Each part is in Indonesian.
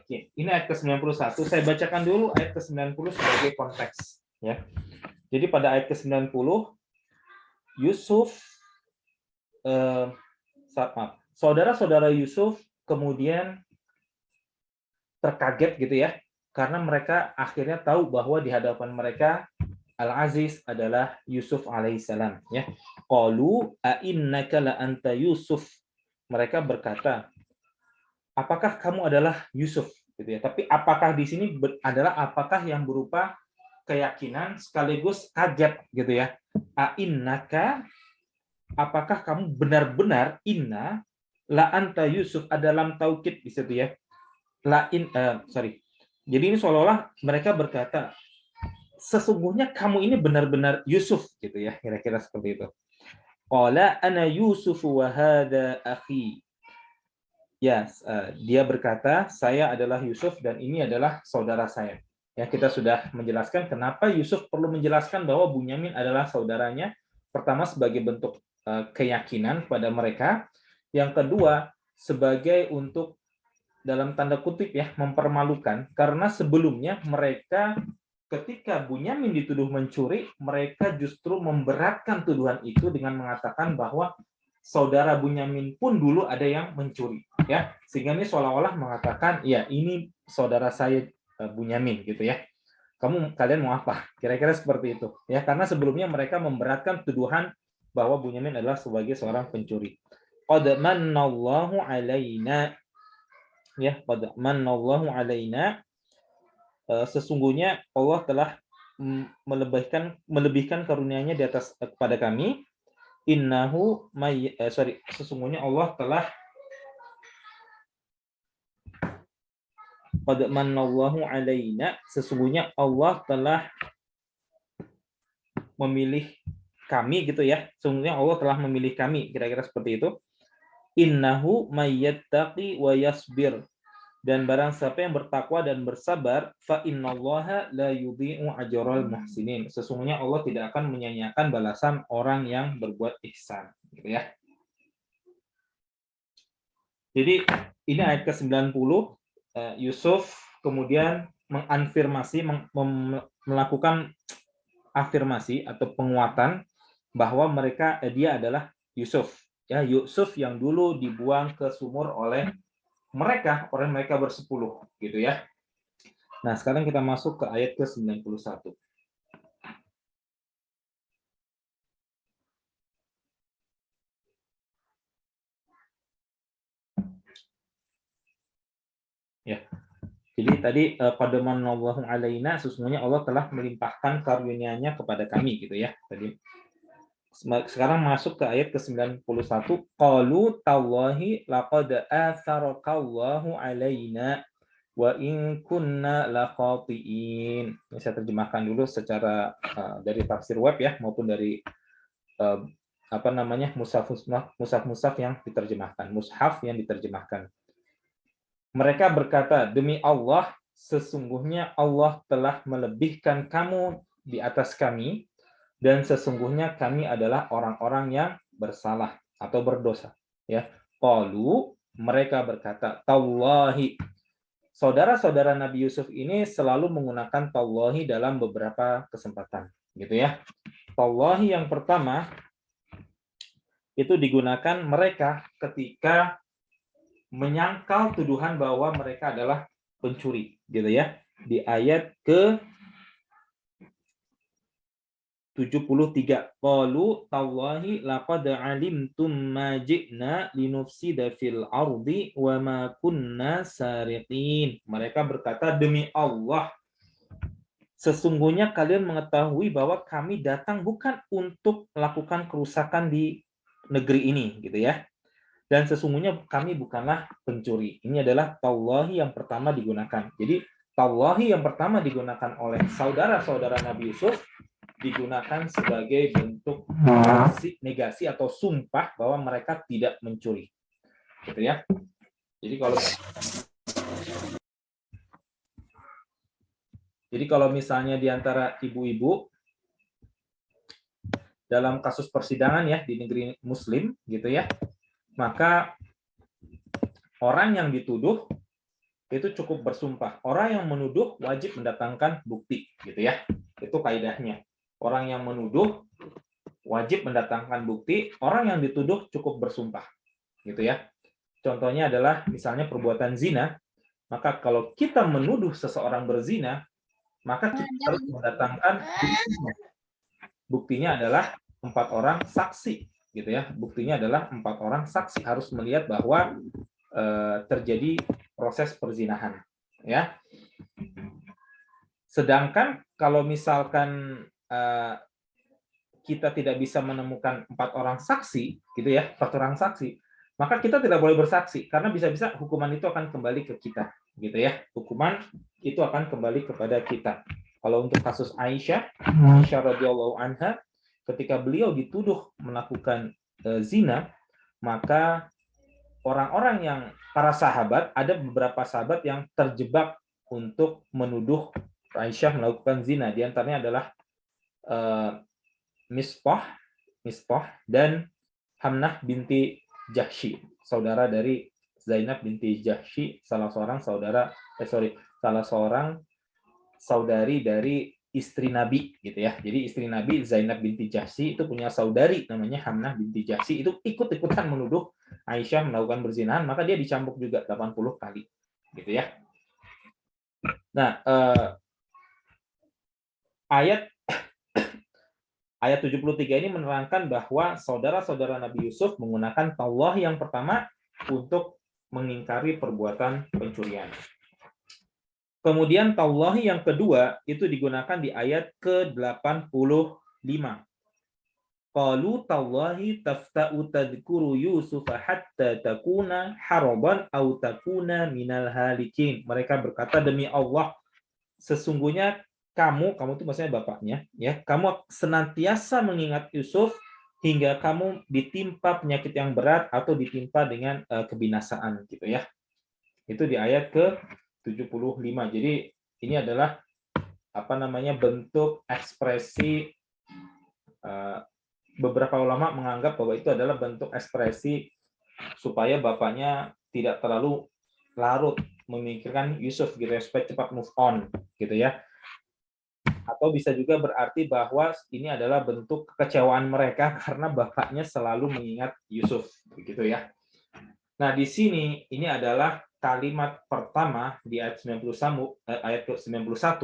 Oke, ini ayat ke-91. Saya bacakan dulu ayat ke-90 sebagai konteks. Ya. Jadi pada ayat ke-90, Yusuf, saudara-saudara Yusuf kemudian terkaget gitu ya, karena mereka akhirnya tahu bahwa di hadapan mereka Al-Aziz adalah Yusuf alaihissalam. Ya. Qalu a'innaka la anta Yusuf. Mereka berkata, apakah kamu adalah Yusuf? Gitu ya. Tapi apakah di sini adalah apakah yang berupa keyakinan sekaligus kaget gitu ya. A'innaka, apakah kamu benar-benar, inna la anta Yusuf, ada lam taukid di situ ya. Jadi ini seolah-olah mereka berkata, sesungguhnya kamu ini benar-benar Yusuf gitu ya, kira-kira seperti itu. Qala ana Yusuf wa hadha akhi. Ya, dia berkata, saya adalah Yusuf dan ini adalah saudara saya. Ya, kita sudah menjelaskan kenapa Yusuf perlu menjelaskan bahwa Bunyamin adalah saudaranya. Pertama sebagai bentuk keyakinan pada mereka. Yang kedua sebagai untuk dalam tanda kutip ya mempermalukan, karena sebelumnya mereka ketika Bunyamin dituduh mencuri, mereka justru memberatkan tuduhan itu dengan mengatakan bahwa saudara Bunyamin pun dulu ada yang mencuri ya, sehingga ini seolah-olah mengatakan ya ini saudara saya Bunyamin gitu ya, kalian mau apa, kira-kira seperti itu ya, karena sebelumnya mereka memberatkan tuduhan bahwa Bunyamin adalah sebagai seorang pencuri. Qad manallahu alaina, ya, qad manallahu alaina, sesungguhnya Allah telah melebihkan karunia-Nya di atas kepada kami. Sesungguhnya Allah telah qad manallahu alaina, sesungguhnya Allah telah memilih kami gitu ya. Sesungguhnya Allah telah memilih kami, kira-kira seperti itu. Innahu mayyattaqi wa yasbir, dan barang siapa yang bertakwa dan bersabar, fa innallaha la yudhi'u ajral muhsinin, sesungguhnya Allah tidak akan menyia-nyiakan balasan orang yang berbuat ihsan, gitu ya. Jadi ini ayat ke-90, Yusuf kemudian mengafirmasi, melakukan afirmasi atau penguatan bahwa dia adalah Yusuf, ya, Yusuf yang dulu dibuang ke sumur oleh mereka bersepuluh gitu ya. Nah, sekarang kita masuk ke ayat ke-91. Ya. Jadi tadi qad manallahu alaina, sesungguhnya Allah telah melimpahkan karunia-Nya kepada kami gitu ya. Tadi sekarang masuk ke ayat ke-91. Qalu tallahi laqad atharakallahu alaina wa in kunna laqatiin. Ini saya terjemahkan dulu secara dari tafsir web ya, maupun dari mushaf yang diterjemahkan, mushaf yang diterjemahkan. Mereka berkata, demi Allah, sesungguhnya Allah telah melebihkan kamu di atas kami, dan sesungguhnya kami adalah orang-orang yang bersalah atau berdosa. Ya, qalu, mereka berkata, tallahi. Saudara-saudara Nabi Yusuf ini selalu menggunakan tallahi dalam beberapa kesempatan, gitu ya. Tallahi yang pertama itu digunakan mereka ketika menyangkal tuduhan bahwa mereka adalah pencuri, gitu ya. Di ayat ke 73, qalu tallahi laqad alimtum ma ji'na linufsida fil ardi wa ma kunna sariqin. Mereka berkata, demi Allah, sesungguhnya kalian mengetahui bahwa kami datang bukan untuk melakukan kerusakan di negeri ini, gitu ya. Dan sesungguhnya kami bukanlah pencuri. Ini adalah tallahi yang pertama digunakan. Jadi tallahi yang pertama digunakan oleh saudara-saudara Nabi Yusuf digunakan sebagai bentuk negasi atau sumpah bahwa mereka tidak mencuri, gitu ya. Jadi kalau misalnya di antara ibu-ibu dalam kasus persidangan ya di negeri Muslim, gitu ya, maka orang yang dituduh itu cukup bersumpah. Orang yang menuduh wajib mendatangkan bukti, gitu ya. Itu kaidahnya. Orang yang menuduh wajib mendatangkan bukti, orang yang dituduh cukup bersumpah, gitu ya. Contohnya adalah misalnya perbuatan zina, maka kalau kita menuduh seseorang berzina, maka kita harus mendatangkan buktinya. Buktinya adalah 4 orang saksi, gitu ya. Buktinya adalah 4 orang saksi harus melihat bahwa terjadi proses perzinahan, ya. Sedangkan kalau misalkan kita tidak bisa menemukan 4 orang saksi, gitu ya, 4 orang saksi, maka kita tidak boleh bersaksi karena bisa-bisa hukuman itu akan kembali ke kita, gitu ya. Hukuman itu akan kembali kepada kita. Kalau untuk kasus Aisyah radhiyallahu anha, ketika beliau dituduh melakukan zina, maka orang-orang yang para sahabat, ada beberapa sahabat yang terjebak untuk menuduh Aisyah melakukan zina. Di antaranya adalah Misbah dan Hamnah binti Jahsy, saudara dari Zainab binti Jahsy, salah seorang saudari dari istri Nabi, gitu ya. Jadi istri Nabi Zainab binti Jahsy itu punya saudari namanya Hamnah binti Jahsy, itu ikut-ikutan menuduh Aisyah melakukan berzinahan, maka dia dicambuk juga 80 kali, gitu ya. Nah, ayat 73 ini menerangkan bahwa saudara-saudara Nabi Yusuf menggunakan tallah yang pertama untuk mengingkari perbuatan pencurian. Kemudian tallahi yang kedua itu digunakan di ayat ke-85. Qalu tallahi tafta'u tadhkuru Yusuf hatta takuna haraban aw takuna minal halikin. Mereka berkata, demi Allah, sesungguhnya kamu itu maksudnya bapaknya, ya, kamu senantiasa mengingat Yusuf hingga kamu ditimpa penyakit yang berat atau ditimpa dengan kebinasaan, gitu ya. Itu di ayat ke-75. Jadi ini adalah bentuk ekspresi, beberapa ulama menganggap bahwa itu adalah bentuk ekspresi supaya bapaknya tidak terlalu larut memikirkan Yusuf, gitu ya, supaya cepat move on, gitu ya. Atau bisa juga berarti bahwa ini adalah bentuk kekecewaan mereka karena bapaknya selalu mengingat Yusuf, begitu ya. Nah, di sini ini adalah kalimat pertama di ayat 91, ayat ke-91.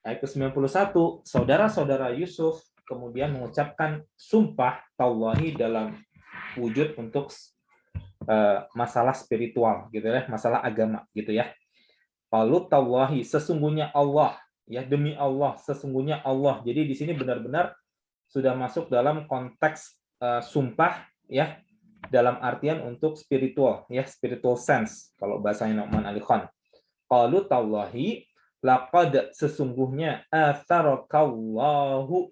Ayat ke-91, saudara-saudara Yusuf kemudian mengucapkan sumpah tallahi dalam wujud untuk masalah spiritual, gitu ya, masalah agama, gitu ya. Qalu tallahi, sesungguhnya Allah, ya, demi Allah, sesungguhnya Allah. Jadi di sini benar-benar sudah masuk dalam konteks sumpah, ya, dalam artian untuk spiritual, ya, spiritual sense kalau bahasanya Nu'man Ali Khan. Qalu tallahi laqad, sesungguhnya atharakallahu,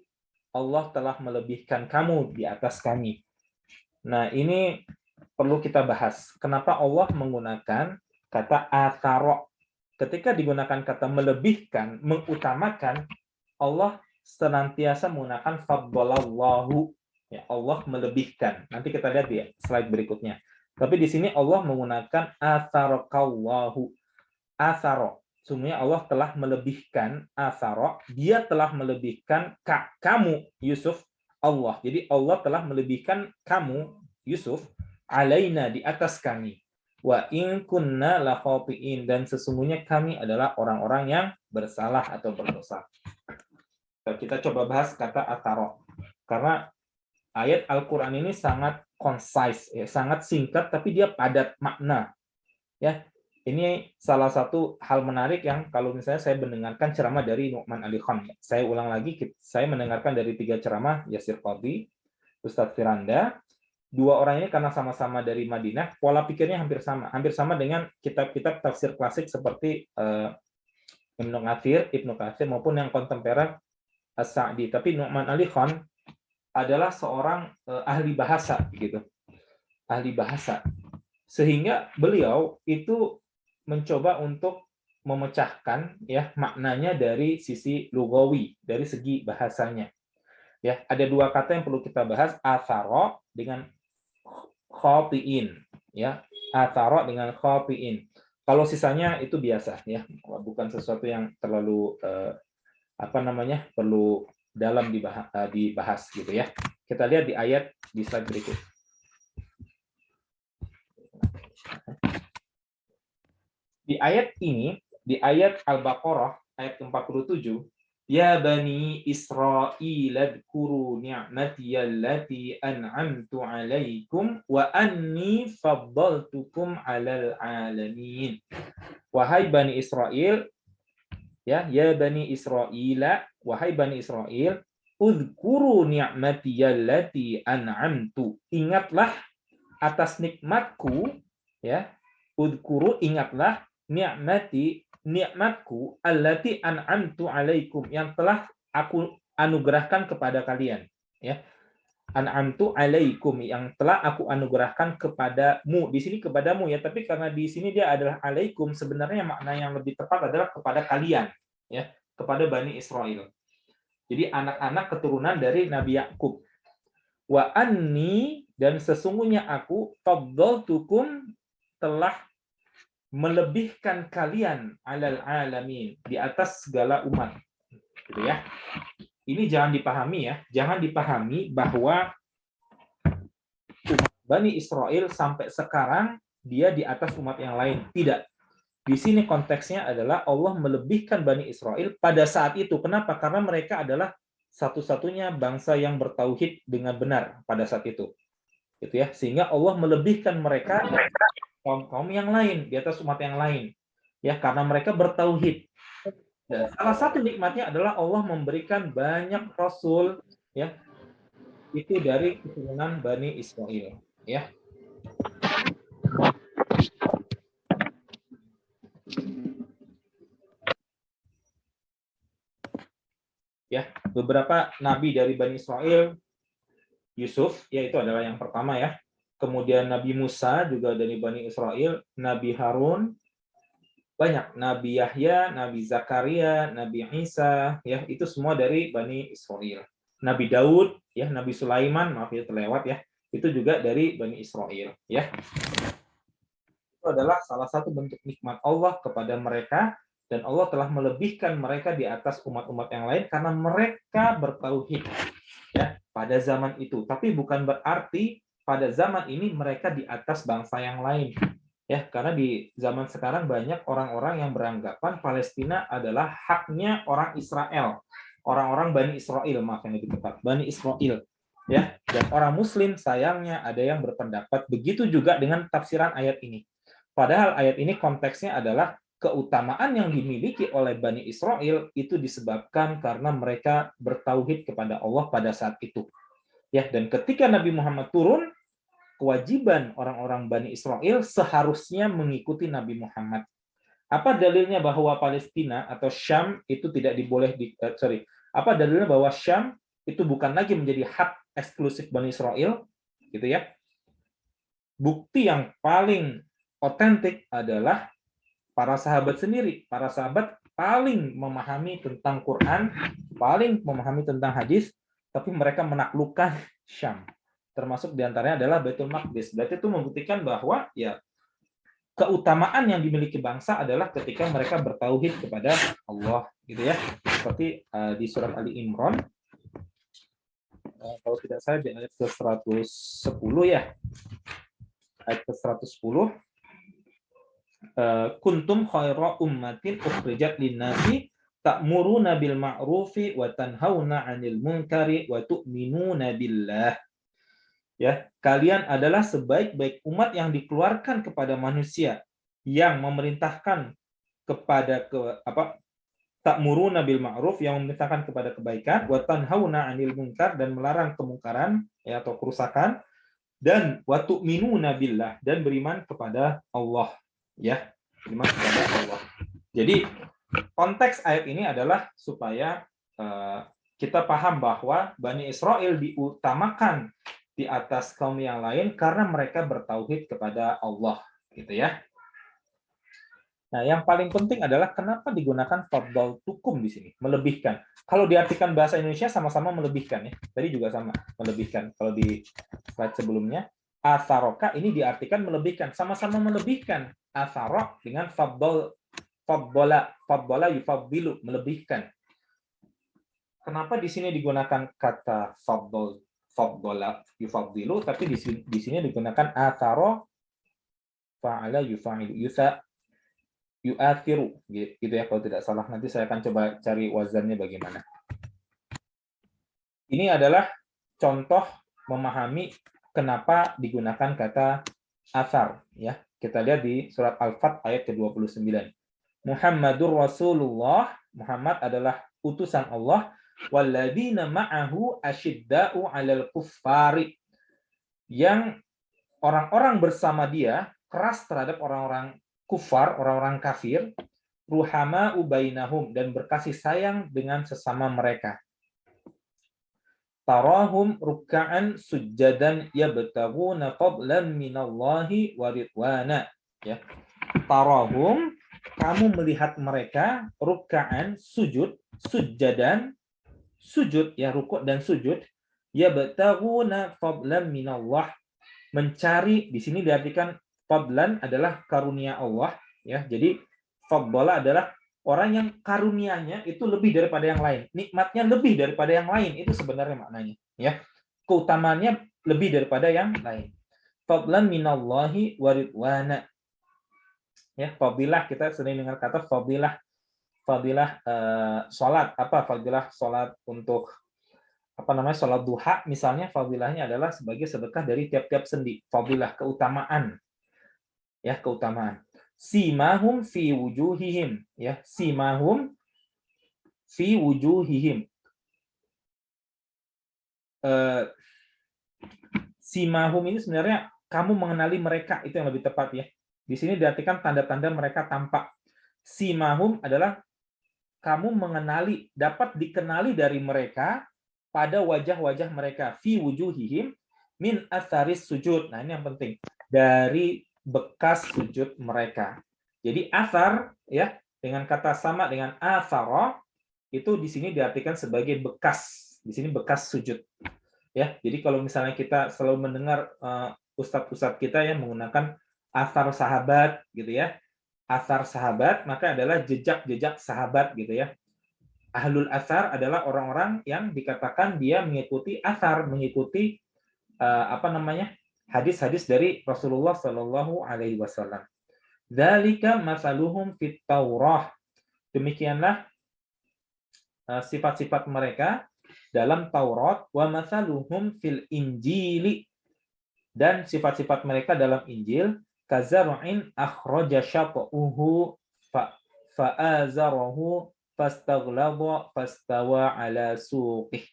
Allah telah melebihkan kamu di atas kami. Nah, ini perlu kita bahas. Kenapa Allah menggunakan kata athara? Ketika digunakan kata melebihkan, mengutamakan, Allah senantiasa menggunakan faddalallahu, ya, Allah melebihkan. Nanti kita lihat di slide berikutnya. Tapi di sini Allah menggunakan atharakallahu. Athara, sungguhnya Allah telah melebihkan, athara, dia telah melebihkan kamu Yusuf, Allah. Jadi Allah telah melebihkan kamu Yusuf alaina, di atas kami. Wa in kunna la khati'in, dan sesungguhnya kami adalah orang-orang yang bersalah atau berdosa. Kita coba bahas kata athara, karena ayat Al-Qur'an ini sangat concise, ya, sangat singkat tapi dia padat makna. Ya, ini salah satu hal menarik yang kalau misalnya saya mendengarkan ceramah dari Nu'man Ali Khan. Saya ulang lagi, saya mendengarkan dari 3 ceramah, Yasir Qadhi, Ustadz Firanda. 2 orang ini karena sama-sama dari Madinah, pola pikirnya hampir sama dengan kitab-kitab tafsir klasik seperti Ibnu Katsir maupun yang kontemporer As-Sa'di. Tapi Nu'man Ali Khan adalah seorang ahli bahasa, gitu. Ahli bahasa. Sehingga beliau itu mencoba untuk memecahkan, ya, maknanya dari sisi lugawi, dari segi bahasanya. Ya, ada 2 kata yang perlu kita bahas, athara dengan khati'in, ya. Athara dengan khati'in. Kalau sisanya itu biasa ya, bukan sesuatu yang terlalu perlu dalam dibahas gitu ya. Kita lihat di ayat di slide berikut. Di ayat ini, di ayat Al-Baqarah ayat 47, ya bani Israil adhkuru ni'mati allati an'amtu 'alaikum wa anni faddaltukum 'alal 'alamin. Wahai bani Israel, ya bani Israila, wahai bani Israel, udhkuru ni'mati allati an'amtu. Ingatlah atas nikmatku, ya. Udhkuru, ingatlah nikmatku allati an'amtu alaikum, yang telah aku anugerahkan kepada kalian, ya. An'amtu alaikum, yang telah aku anugerahkan kepadamu. Di sini kepadamu ya, tapi karena di sini dia adalah alaikum, sebenarnya makna yang lebih tepat adalah kepada kalian, ya, kepada Bani Israel. Jadi anak-anak keturunan dari Nabi Yakub. Wa anni, dan sesungguhnya aku, faddaltukum, telah melebihkan kalian alal alamin, di atas segala umat, gitu ya. Ini jangan dipahami ya, jangan dipahami bahwa umat Bani Israel sampai sekarang dia di atas umat yang lain. Tidak. Di sini konteksnya adalah Allah melebihkan Bani Israel pada saat itu. Kenapa? Karena mereka adalah satu-satunya bangsa yang bertauhid dengan benar pada saat itu. Gitu ya. Sehingga Allah melebihkan mereka kaum-kaum yang lain, di atas umat yang lain, ya, karena mereka bertauhid. Dan salah satu nikmatnya adalah Allah memberikan banyak rasul, ya, itu dari keturunan Bani Israel, ya. Ya, beberapa nabi dari Bani Israel, Yusuf, ya, itu adalah yang pertama ya. Kemudian Nabi Musa juga dari Bani Israel, Nabi Harun, banyak, Nabi Yahya, Nabi Zakaria, Nabi Isa, ya, itu semua dari Bani Israel. Nabi Daud, ya, Nabi Sulaiman, maaf ya terlewat ya, itu juga dari Bani Israel, ya. Itu adalah salah satu bentuk nikmat Allah kepada mereka, dan Allah telah melebihkan mereka di atas umat-umat yang lain karena mereka bertauhid, ya, pada zaman itu. Tapi bukan berarti pada zaman ini mereka di atas bangsa yang lain. Ya, karena di zaman sekarang banyak orang-orang yang beranggapan Palestina adalah haknya orang Israel, orang-orang Bani Israel, maaf yang lebih tepat, Bani Israel, ya. Dan orang Muslim sayangnya ada yang berpendapat begitu juga dengan tafsiran ayat ini. Padahal ayat ini konteksnya adalah keutamaan yang dimiliki oleh Bani Israel itu disebabkan karena mereka bertauhid kepada Allah pada saat itu. Ya, dan ketika Nabi Muhammad turun, kewajiban orang-orang Bani Israel seharusnya mengikuti Nabi Muhammad. Apa dalilnya bahwa Palestina atau Syam itu tidak apa dalilnya bahwa Syam itu bukan lagi menjadi hak eksklusif Bani Israel, gitu ya? Bukti yang paling otentik adalah para sahabat sendiri. Para sahabat paling memahami tentang Quran, paling memahami tentang hadis, tapi mereka menaklukkan Syam. Termasuk diantaranya adalah Baitul Maqdis. Berarti itu membuktikan bahwa ya keutamaan yang dimiliki bangsa adalah ketika mereka bertauhid kepada Allah, gitu ya. Seperti di surat Ali Imran, kalau tidak salah di ayat ke-110 ya. Ayat ke-110, kuntum khaira ummatin ukhrijat lin-nasi ta'muruna bil ma'rufi wa tanhauna 'anil munkari wa tu'minuna billah. Ya, kalian adalah sebaik-baik umat yang dikeluarkan kepada manusia, yang memerintahkan kepada ta'muruna bil ma'ruf, yang memerintahkan kepada kebaikan, wa tanhauna 'anil munkar, dan melarang kemungkaran ya, atau kerusakan, dan wa tu'minuna billah, dan beriman kepada Allah, ya, beriman kepada Allah. Jadi konteks ayat ini adalah supaya kita paham bahwa Bani Israel diutamakan di atas kaum yang lain karena mereka bertauhid kepada Allah, gitu ya. Nah, yang paling penting adalah kenapa digunakan faddaltukum di sini, melebihkan. Kalau diartikan bahasa Indonesia sama-sama melebihkan ya. Tadi juga sama, melebihkan. Kalau di slide sebelumnya, Atharoka ini diartikan melebihkan, sama-sama melebihkan. Atharok dengan faddola yufaddilu, melebihkan. Kenapa di sini digunakan kata faddola yufaddilu, tapi di sini digunakan atharo fa'ala yufa'ilu yu'athiru, gitu ya kalau tidak salah. Nanti saya akan coba cari wazannya bagaimana. Ini adalah contoh memahami kenapa digunakan kata athar, ya. Kita lihat di surat Al-Fat ayat ke-29. Muhammadur Rasulullah, Muhammad adalah utusan Allah, walladzina ma'ahu asyidda'u 'alal kuffari, yang orang-orang bersama dia keras terhadap orang-orang kufar, orang-orang kafir, ruhama ubainahum, dan berkasih sayang dengan sesama mereka. Tarahum ruk'an sujjadan yabtaguna fadlan minallahi wa ridwana, ya. Tarahum, kamu melihat mereka ruk'an sujud, sujjadan sujud, ya, rukuk dan sujud, yabtaguna fadlan minallah, mencari, di sini diartikan fadlan adalah karunia Allah, ya. Jadi fadla adalah orang yang karunianya itu lebih daripada yang lain, nikmatnya lebih daripada yang lain, itu sebenarnya maknanya, ya. Keutamaannya lebih daripada yang lain. Fadlan minallahi wa ridwana. Ya, fadilah, kita sering dengar kata fadilah. Fadilah salat, apa fadilah salat untuk apa namanya, salat duha misalnya, fadilahnya adalah sebagai sedekah dari tiap-tiap sendi. Fadilah, keutamaan. Ya, keutamaan. Simahum fi wujuhihim, ya, simahum fi wujuhihim. Simahum ini sebenarnya kamu mengenali mereka, itu yang lebih tepat, ya. Di sini diartikan tanda-tanda mereka tampak. Simahum adalah kamu mengenali, dapat dikenali dari mereka pada wajah-wajah mereka, fi wujuhihim min atharis sujud. Nah, ini yang penting, dari bekas sujud mereka. Jadi athar, ya, dengan kata sama dengan athara, itu di sini diartikan sebagai bekas. Di sini bekas sujud. Ya, jadi kalau misalnya kita selalu mendengar ustadz-ustadz kita yang menggunakan athar sahabat, gitu ya. Athar sahabat, maka adalah jejak-jejak sahabat, gitu ya. Ahlul athar adalah orang-orang yang dikatakan dia mengikuti athar, mengikuti apa namanya, hadis-hadis dari Rasulullah Shallallahu Alaihi Wasallam. Dzalika masaluhum fit Taurah. Demikianlah sifat-sifat mereka dalam Taurat, wa masaluhum fil Injili, dan sifat-sifat mereka dalam Injil, kazar'in akhraja syat'uhu fa'azarahu fastaghlaba fastawa ala suqih.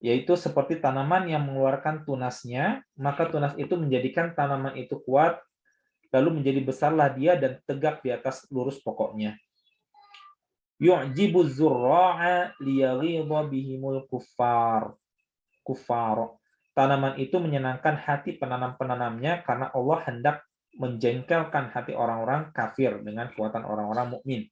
Yaitu seperti tanaman yang mengeluarkan tunasnya, maka tunas itu menjadikan tanaman itu kuat, lalu menjadi besarlah dia dan tegak di atas lurus pokoknya. Yu'jibu zurra'a liyaghidha bihimul kuffar. Tanaman itu menyenangkan hati penanam-penanamnya karena Allah hendak menjengkelkan hati orang-orang kafir dengan kekuatan orang-orang mukmin.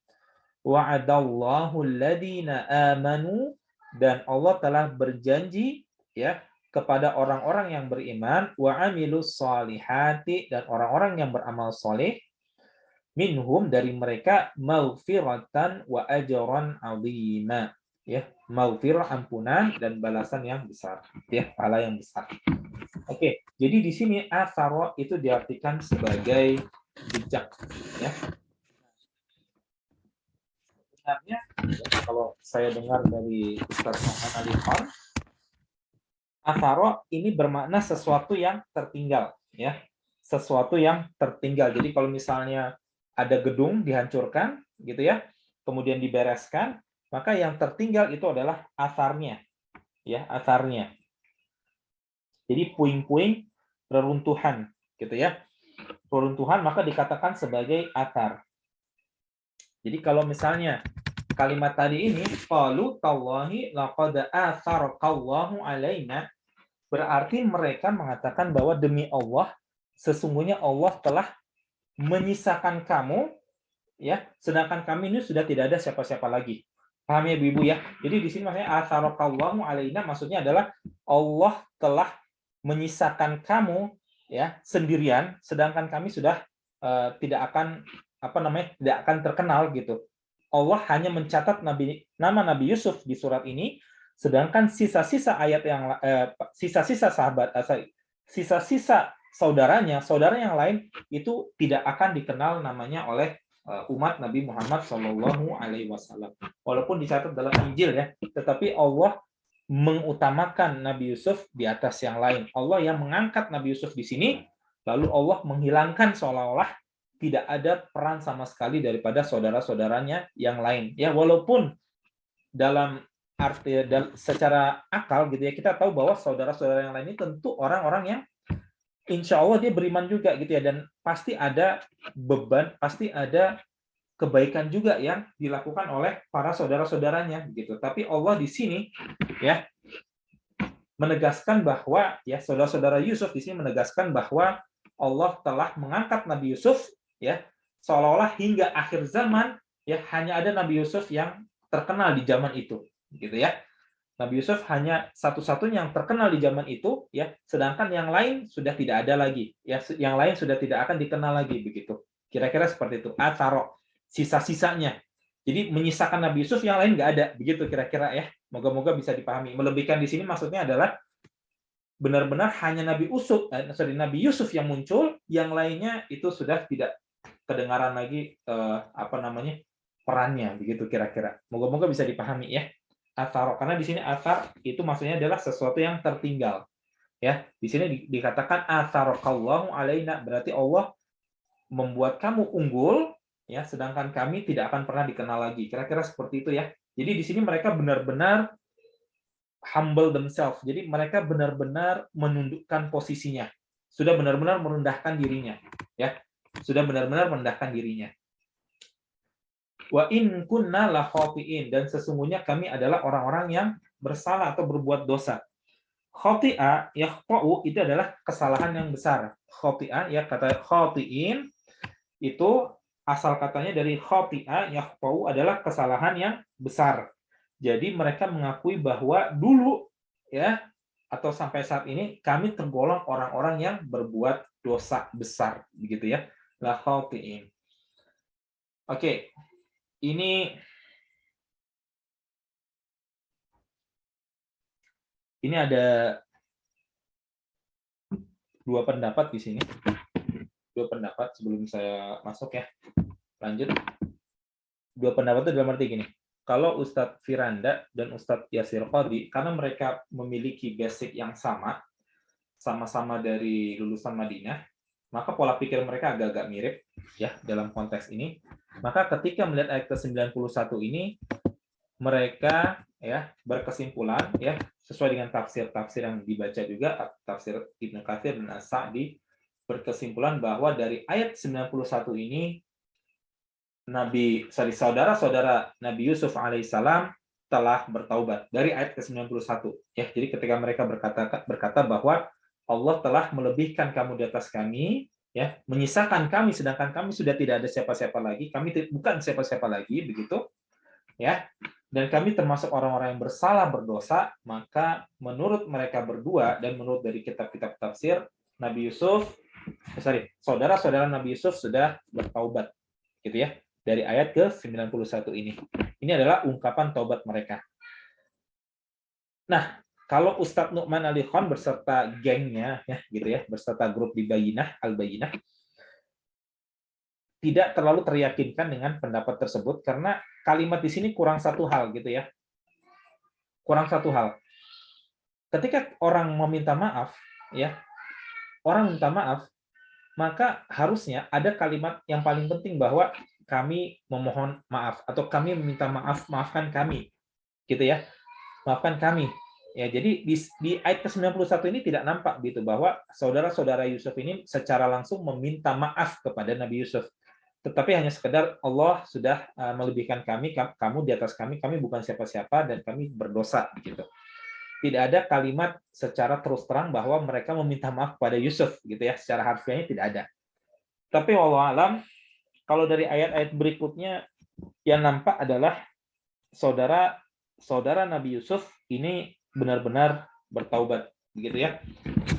Wa'adallahu alladhina amanu, dan Allah telah berjanji, ya, kepada orang-orang yang beriman, wa amilus solihati, dan orang-orang yang beramal soleh, minhum, dari mereka, maghfiratan wa ajran azima, ya, maghfirah, ampunan, dan balasan yang besar, ya, pahala yang besar. Oke, jadi di sini athara itu diartikan sebagai jejak, ya. Sebenarnya kalau saya dengar dari Ustaz Muhammad Ali Khan, athara ini bermakna sesuatu yang tertinggal, ya, sesuatu yang tertinggal. Jadi kalau misalnya ada gedung dihancurkan, gitu ya, kemudian dibereskan, maka yang tertinggal itu adalah atharnya, ya, atharnya. Jadi puing-puing reruntuhan, gitu ya, reruntuhan, maka dikatakan sebagai athar. Jadi kalau misalnya kalimat tadi ini, qalu tallahi laqad atharaqallahu alaina, berarti mereka mengatakan bahwa demi Allah, sesungguhnya Allah telah menyisakan kamu, ya, sedangkan kami ini sudah tidak ada siapa-siapa lagi. Paham ya, Ibu ya? Jadi di sini maksudnya atharaqallahu alaina, maksudnya adalah Allah telah menyisakan kamu ya sendirian, sedangkan kami sudah tidak akan tidak akan terkenal gitu. Allah hanya mencatat nama Nabi Yusuf di surat ini, sedangkan sisa-sisa ayat yang sisa-sisa sisa-sisa saudara yang lain itu tidak akan dikenal namanya oleh umat Nabi Muhammad Shallallahu Alaihi Wasallam. Walaupun dicatat dalam Injil ya, tetapi Allah mengutamakan Nabi Yusuf di atas yang lain. Allah yang mengangkat Nabi Yusuf di sini, lalu Allah menghilangkan seolah-olah tidak ada peran sama sekali daripada saudara-saudaranya yang lain. Ya, walaupun dalam arti secara akal gitu ya, kita tahu bahwa saudara-saudara yang lain ini tentu orang-orang yang insya Allah dia beriman juga gitu ya, dan pasti ada beban, pasti ada kebaikan juga yang dilakukan oleh para saudara-saudaranya gitu. Tapi Allah di sini ya menegaskan bahwa ya saudara-saudara Yusuf di sini menegaskan bahwa Allah telah mengangkat Nabi Yusuf ya seolah-olah hingga akhir zaman ya hanya ada Nabi Yusuf yang terkenal di zaman itu gitu ya. Nabi Yusuf hanya satu-satunya yang terkenal di zaman itu ya, sedangkan yang lain sudah tidak ada lagi ya, yang lain sudah tidak akan dikenal lagi begitu. Kira-kira seperti itu. Ataro sisa-sisanya. Jadi menyisakan Nabi Yusuf yang lain nggak ada begitu kira-kira ya. Moga-moga bisa dipahami. Melebihkan di sini maksudnya adalah benar-benar hanya Nabi Yusuf yang muncul, yang lainnya itu sudah tidak kedengaran lagi perannya begitu kira-kira. Moga-moga bisa dipahami ya. Athar, karena di sini athar itu maksudnya adalah sesuatu yang tertinggal. Ya, di sini dikatakan atharakallahu alaina, berarti Allah membuat kamu unggul ya, sedangkan kami tidak akan pernah dikenal lagi. Kira-kira seperti itu ya. Jadi di sini mereka benar-benar humble themselves. Jadi mereka benar-benar menundukkan posisinya. Sudah benar-benar merendahkan dirinya, ya. Sudah benar-benar merendahkan dirinya. Wa in kunna la khati'in, dan sesungguhnya kami adalah orang-orang yang bersalah atau berbuat dosa. Khati'a yaqta'u itu adalah kesalahan yang besar. Khati'a ya, kata khati'in itu asal katanya dari khati'a yaqta'u adalah kesalahan yang besar. Jadi mereka mengakui bahwa dulu ya atau sampai saat ini kami tergolong orang-orang yang berbuat dosa besar begitu ya. La khati'in. Oke. Ini ada dua pendapat di sini. Dua pendapat sebelum saya masuk ya. Lanjut. Dua pendapat itu dalam arti gini. Kalau Ustadz Firanda dan Ustadz Yasir Qadhi, karena mereka memiliki basic yang sama-sama dari lulusan Madinah, maka pola pikir mereka agak-agak mirip ya dalam konteks ini. Maka ketika melihat ayat ke-91 ini, mereka ya berkesimpulan ya sesuai dengan tafsir-tafsir yang dibaca juga, tafsir Ibnu Katsir dan As-Sa'di, berkesimpulan bahwa dari ayat 91 ini saudara-saudara Nabi Yusuf alaihissalam telah bertaubat dari ayat ke-91 ya. Jadi ketika mereka berkata bahwa Allah telah melebihkan kamu di atas kami ya, menyisakan kami sedangkan kami sudah tidak ada siapa-siapa lagi, kami bukan siapa-siapa lagi begitu ya. Dan kami termasuk orang-orang yang bersalah berdosa, maka menurut mereka berdua dan menurut dari kitab-kitab tafsir, saudara-saudara Nabi Yusuf sudah bertaubat gitu ya. Dari ayat ke-91 ini. Ini adalah ungkapan taubat mereka. Nah, kalau Ustadz Nu'man Ali Khan beserta gengnya ya gitu ya, beserta grup di Bayinah, Al-Bayinah, tidak terlalu teryakinkan dengan pendapat tersebut karena kalimat di sini kurang satu hal gitu ya. Kurang satu hal. Ketika orang meminta maaf ya, orang minta maaf, maka harusnya ada kalimat yang paling penting bahwa kami memohon maaf atau kami meminta maaf, maafkan kami. Gitu ya. Maafkan kami. Ya, jadi di ayat ke-91 ini tidak nampak gitu bahwa saudara-saudara Yusuf ini secara langsung meminta maaf kepada Nabi Yusuf. Tetapi hanya sekedar Allah sudah melebihkan kami, kamu di atas kami bukan siapa-siapa dan kami berdosa gitu. Tidak ada kalimat secara terus terang bahwa mereka meminta maaf kepada Yusuf gitu ya, secara harfiahnya tidak ada. Tapi wallahu alam, kalau dari ayat-ayat berikutnya yang nampak adalah saudara Nabi Yusuf ini benar-benar bertaubat begitu ya.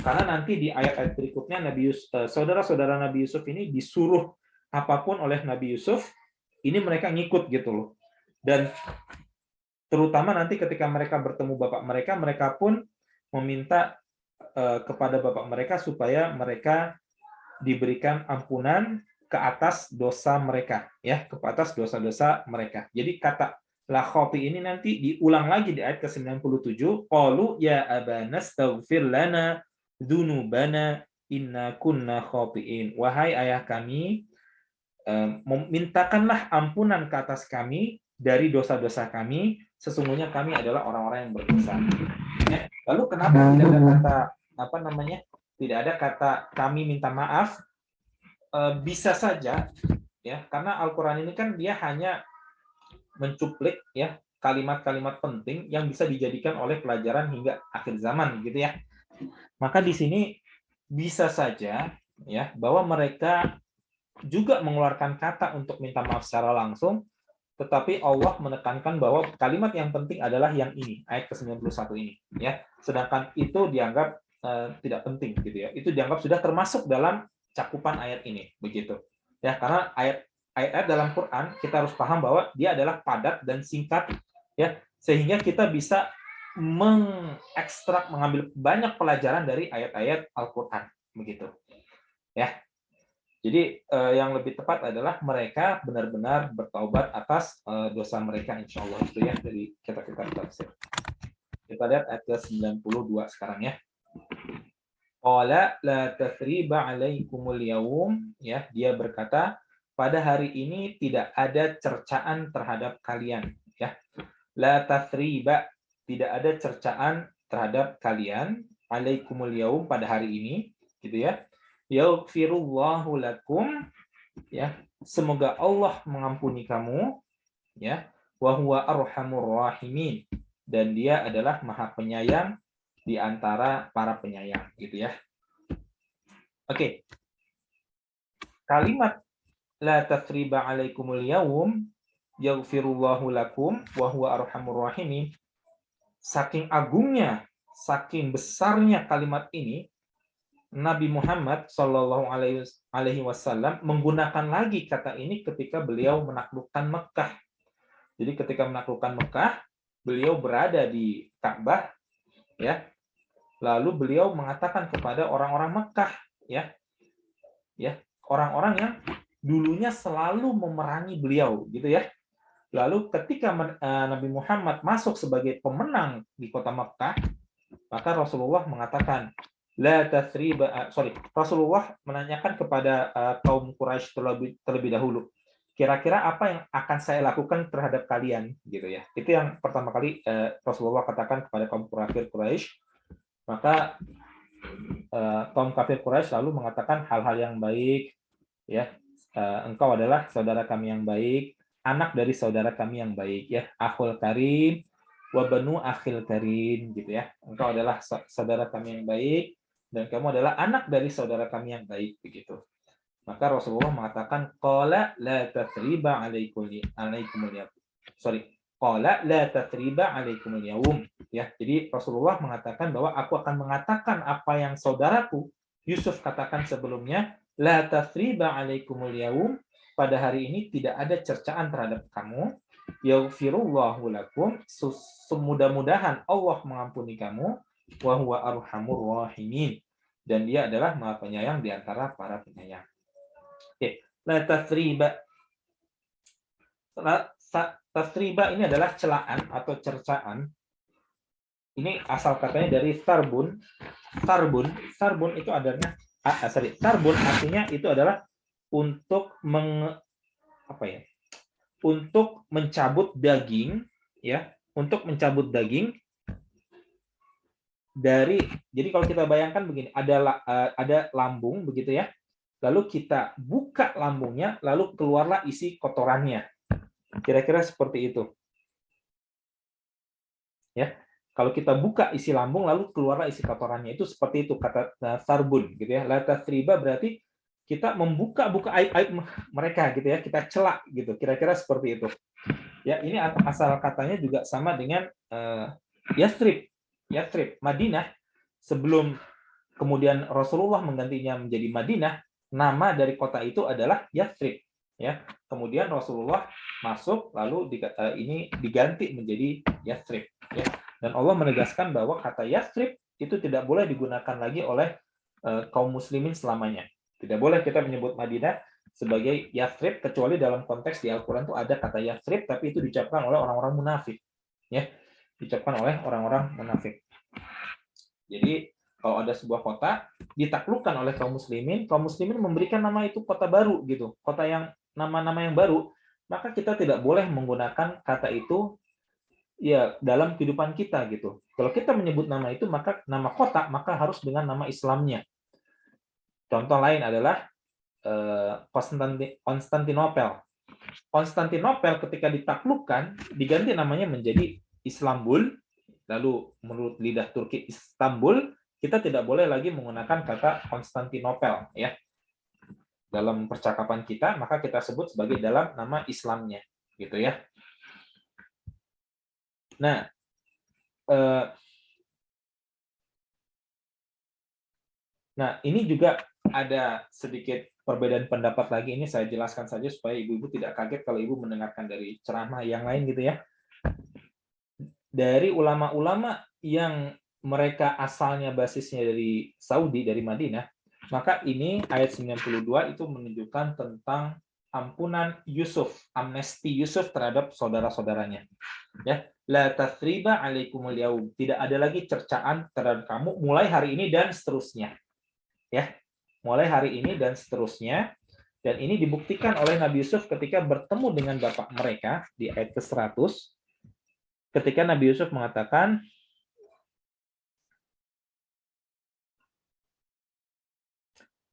Karena nanti di ayat-ayat berikutnya saudara-saudara Nabi Yusuf ini disuruh apapun oleh Nabi Yusuf, ini mereka ngikut gitu loh. Dan terutama nanti ketika mereka bertemu bapak mereka, mereka pun meminta kepada bapak mereka supaya mereka diberikan ampunan ke atas dosa mereka, ya, ke atas dosa-dosa mereka. Jadi kata la khati ini nanti diulang lagi di ayat ke-97, qalu ya abana astaghfir lana dzunubana inna kunna khati'in. Wahai ayah kami, mintakanlah ampunan ke atas kami dari dosa-dosa kami, sesungguhnya kami adalah orang-orang yang berdosa. Ya. Lalu kenapa tidak ada kata apa namanya? Tidak ada kata kami minta maaf? Bisa saja, ya, karena Al-Quran ini kan dia hanya mencuplik ya kalimat-kalimat penting yang bisa dijadikan oleh pelajaran hingga akhir zaman, gitu ya. Maka di sini bisa saja ya bahwa mereka juga mengeluarkan kata untuk minta maaf secara langsung, tetapi Allah menekankan bahwa kalimat yang penting adalah yang ini, ayat ke-91 ini, ya. Sedangkan itu dianggap tidak penting, gitu ya. Itu dianggap sudah termasuk dalam cakupan ayat ini, begitu. Ya, karena ayat-ayat dalam Quran kita harus paham bahwa dia adalah padat dan singkat, ya, sehingga kita bisa mengekstrak, mengambil banyak pelajaran dari ayat-ayat Al-Quran, begitu. Ya. Jadi yang lebih tepat adalah mereka benar-benar bertaubat atas dosa mereka, insya Allah, itu ya dari kitab-kitab tafsir. Kita lihat ayat ke-92 sekarang ya. Qala la tathriba 'alaikumul yaum, ya, dia berkata, pada hari ini tidak ada cercaan terhadap kalian, ya. La tathriba, tidak ada cercaan terhadap kalian, 'alaikumul yaum, pada hari ini, gitu ya. Yaghfirullahu lakum, ya, semoga Allah mengampuni kamu, ya, wa huwa arhamur rahimin, dan dia adalah maha penyayang di antara para penyayang, gitu ya. Oke. Kalimat la tathriba 'alaikumul yaum yaghfirullahu lakum wa huwa arhamur rahimin, saking agungnya, saking besarnya kalimat ini, Nabi Muhammad Shallallahu Alaihi Wasallam menggunakan lagi kata ini ketika beliau menaklukkan Mekah. Jadi ketika menaklukkan Mekah, beliau berada di Ka'bah, ya. Lalu beliau mengatakan kepada orang-orang Mekah, ya, orang-orang yang dulunya selalu memerangi beliau, gitu ya. Lalu ketika Nabi Muhammad masuk sebagai pemenang di kota Mekah, maka Rasulullah mengatakan, Rasulullah menanyakan kepada kaum Quraisy terlebih dahulu, kira-kira apa yang akan saya lakukan terhadap kalian, gitu ya. Itu yang pertama kali Rasulullah katakan kepada kaum kafir Quraisy. Maka kaum kafir Quraisy lalu mengatakan hal-hal yang baik, ya. Engkau adalah saudara kami yang baik, anak dari saudara kami yang baik, ya. Akhul karim wa banu akhil karim, gitu ya. Engkau adalah saudara kami yang baik dan kamu adalah anak dari saudara kami yang baik, begitu. Maka Rasulullah mengatakan qala la tathriba 'alaikumul yaum. Qala la tathriba 'alaikumul yaum, ya. Jadi Rasulullah mengatakan bahwa aku akan mengatakan apa yang saudaraku Yusuf katakan sebelumnya, la tathriba 'alaikumul yaum, pada hari ini tidak ada cercaan terhadap kamu. Yaghfirullahu lakum, semudah-mudahan Allah mengampuni kamu, wa huwa arhamur rahimin, dan dia adalah maha penyayang di antara para penyayang. Oke, la tathriba. Tathriba ini adalah celaan atau cercaan. Ini asal katanya dari tarbun. Tarbun itu adanya tarbun artinya itu adalah untuk untuk mencabut daging, ya, untuk mencabut daging dari, jadi kalau kita bayangkan begini, ada lambung begitu ya, lalu kita buka lambungnya, lalu keluarlah isi kotorannya, kira-kira seperti itu, ya. Kalau kita buka isi lambung lalu keluarlah isi kotorannya, itu seperti itu kata tarbun, gitu ya. La tathriba berarti kita membuka aib mereka, gitu ya, kita celak, gitu, kira-kira seperti itu. Ya, ini asal katanya juga sama dengan Yathrib, Madinah. sebelum kemudian Rasulullah menggantinya menjadi Madinah, nama dari kota itu adalah Yathrib. Ya, kemudian Rasulullah masuk, lalu ini diganti menjadi Yathrib. Ya, dan Allah menegaskan bahwa kata Yathrib itu tidak boleh digunakan lagi oleh kaum muslimin selamanya. Tidak boleh kita menyebut Madinah sebagai Yathrib kecuali dalam konteks di Al-Qur'an itu ada kata Yathrib tapi itu diucapkan oleh orang-orang munafik. Ya, diucapkan oleh orang-orang munafik. Jadi kalau ada sebuah kota ditaklukkan oleh kaum muslimin memberikan nama itu kota baru gitu, kota yang nama-nama yang baru, maka kita tidak boleh menggunakan kata itu ya dalam kehidupan kita gitu. Kalau kita menyebut nama itu maka nama kota maka harus dengan nama Islamnya. Contoh lain adalah Konstantinopel. Konstantinopel ketika ditaklukkan diganti namanya menjadi Istanbul, lalu menurut lidah Turki Istanbul, kita tidak boleh lagi menggunakan kata Konstantinopel ya dalam percakapan kita, maka kita sebut sebagai dalam nama Islamnya gitu ya. Nah ini juga ada sedikit perbedaan pendapat lagi, ini saya jelaskan saja supaya ibu-ibu tidak kaget kalau ibu mendengarkan dari ceramah yang lain gitu ya. Dari ulama-ulama yang mereka asalnya basisnya dari Saudi, dari Madinah, maka ini ayat 92 itu menunjukkan tentang ampunan Yusuf, amnesti Yusuf terhadap saudara-saudaranya. Ya, la tathriba alaikumul yaum. Tidak ada lagi cercaan terhadap kamu mulai hari ini dan seterusnya. Ya, mulai hari ini dan seterusnya. Dan ini dibuktikan oleh Nabi Yusuf ketika bertemu dengan bapak mereka di ayat ke-100. Ketika Nabi Yusuf mengatakan,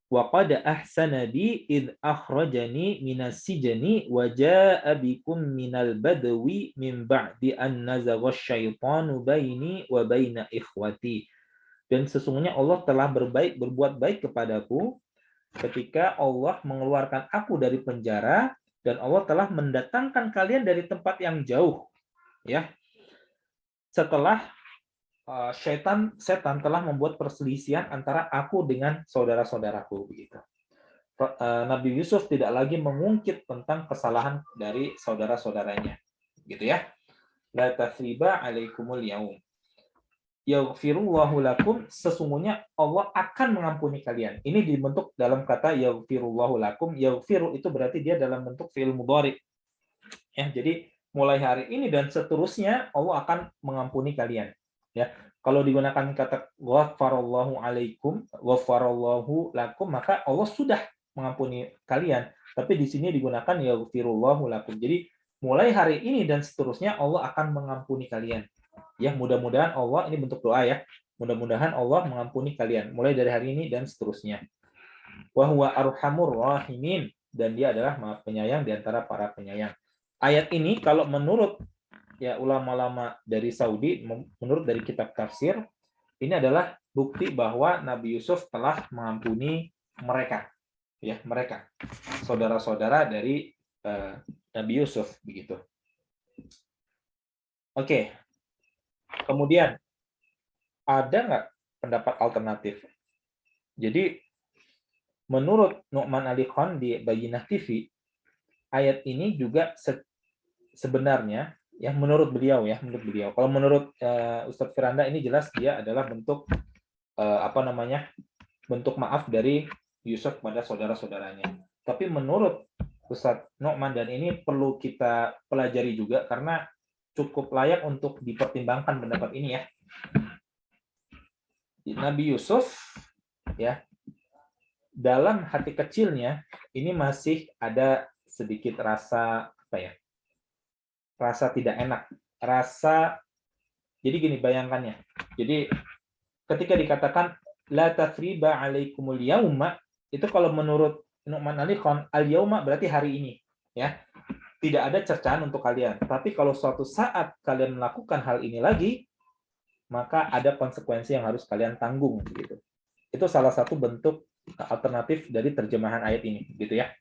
wa qad ahsana bi id akhrajani minas sijni wa jaa bikum minal badwi min ba'di an nazagha syaitanu baini wa baina ikhwati. Dan sesungguhnya Allah telah berbuat baik kepadaku ketika Allah mengeluarkan aku dari penjara dan Allah telah mendatangkan kalian dari tempat yang jauh ya. Setelah setan telah membuat perselisihan antara aku dengan saudara-saudaraku begitu. Nabi Yusuf tidak lagi mengungkit tentang kesalahan dari saudara-saudaranya gitu ya. La tathriba alaikumul yaum. Yaghfirullahu lakum, sesungguhnya Allah akan mengampuni kalian. Ini dibentuk dalam kata yaghfirullahu lakum. Yaghfiru itu berarti dia dalam bentuk fi'il mudhari. Ya, jadi mulai hari ini dan seterusnya Allah akan mengampuni kalian. Ya, kalau digunakan kata ghafarallahu alaikum, ghafarallahu lakum, maka Allah sudah mengampuni kalian. Tapi di sini digunakan yaghfirullahu lakum. Jadi mulai hari ini dan seterusnya Allah akan mengampuni kalian. Ya, mudah-mudahan Allah, ini bentuk doa ya. Mudah-mudahan Allah mengampuni kalian mulai dari hari ini dan seterusnya. Wa huwa arhamur rahimin, dan dia adalah Maha Penyayang di antara para penyayang. Ayat ini kalau menurut ya ulama-ulama dari Saudi, menurut dari kitab tafsir, ini adalah bukti bahwa Nabi Yusuf telah mengampuni mereka. Ya, mereka saudara-saudara dari Nabi Yusuf begitu. Oke. Kemudian ada nggak pendapat alternatif? Jadi menurut Nu'man Ali Khan di Bayyinah TV, ayat ini juga sebenarnya ya menurut beliau. Kalau menurut Ustadz Firanda ini jelas dia adalah bentuk bentuk maaf dari Yusuf pada saudara-saudaranya. Tapi menurut Ustadz Nu'man, dan ini perlu kita pelajari juga karena cukup layak untuk dipertimbangkan pendapat ini ya. Nabi Yusuf ya dalam hati kecilnya ini masih ada sedikit rasa rasa tidak enak, jadi gini bayangkannya. Jadi ketika dikatakan la tathriba alaikumul yauma, itu kalau menurut Nu'man Ali Khan, al yauma berarti hari ini ya. Tidak ada cercaan untuk kalian. Tapi kalau suatu saat kalian melakukan hal ini lagi, maka ada konsekuensi yang harus kalian tanggung gitu. Itu salah satu bentuk alternatif dari terjemahan ayat ini gitu ya.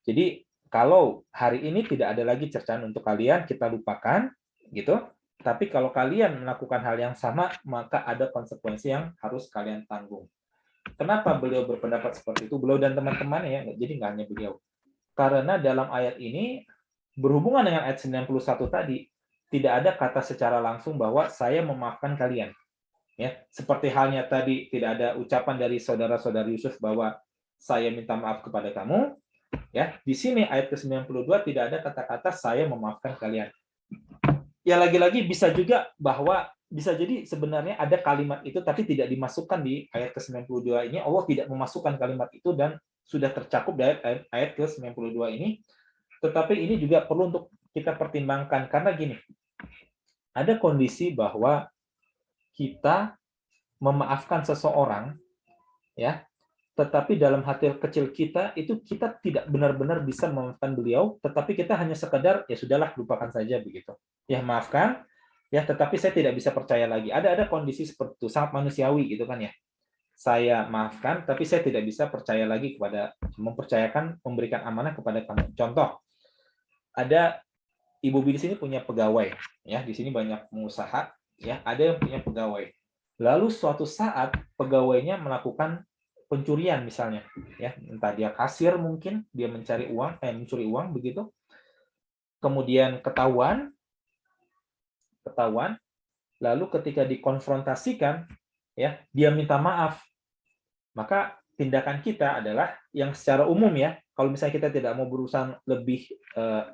Jadi kalau hari ini tidak ada lagi cercaan untuk kalian, kita lupakan gitu. Tapi kalau kalian melakukan hal yang sama, maka ada konsekuensi yang harus kalian tanggung. Kenapa beliau berpendapat seperti itu? Beliau dan teman-temannya ya, jadi nggak hanya beliau. Karena dalam ayat ini berhubungan dengan ayat 91 tadi, tidak ada kata secara langsung bahwa saya memaafkan kalian. Ya, seperti halnya tadi tidak ada ucapan dari saudara-saudara Yusuf bahwa saya minta maaf kepada kamu. Ya, di sini ayat ke-92 tidak ada kata-kata saya memaafkan kalian. Ya lagi-lagi bisa juga bahwa bisa jadi sebenarnya ada kalimat itu tapi tidak dimasukkan di ayat ke-92 ini. Allah tidak memasukkan kalimat itu dan sudah tercakup dari ayat ke-92 ini. Tetapi ini juga perlu untuk kita pertimbangkan karena gini. Ada kondisi bahwa kita memaafkan seseorang ya, tetapi dalam hati kecil kita itu kita tidak benar-benar bisa memaafkan beliau, tetapi kita hanya sekedar ya sudahlah lupakan saja begitu. Ya maafkan, ya tetapi saya tidak bisa percaya lagi. Ada kondisi seperti itu, sangat manusiawi gitu kan ya. Saya maafkan, tapi saya tidak bisa percaya lagi kepada mempercayakan memberikan amanah kepada kamu. Contoh, ada Ibu Bi di sini punya pegawai, ya di sini banyak pengusaha, ya ada yang punya pegawai. Lalu suatu saat pegawainya melakukan pencurian misalnya, ya entah dia kasir mungkin dia mencari uang, mencuri uang begitu, kemudian ketahuan, lalu ketika dikonfrontasikan, ya dia minta maaf, maka tindakan kita adalah yang secara umum ya, kalau misalnya kita tidak mau berurusan lebih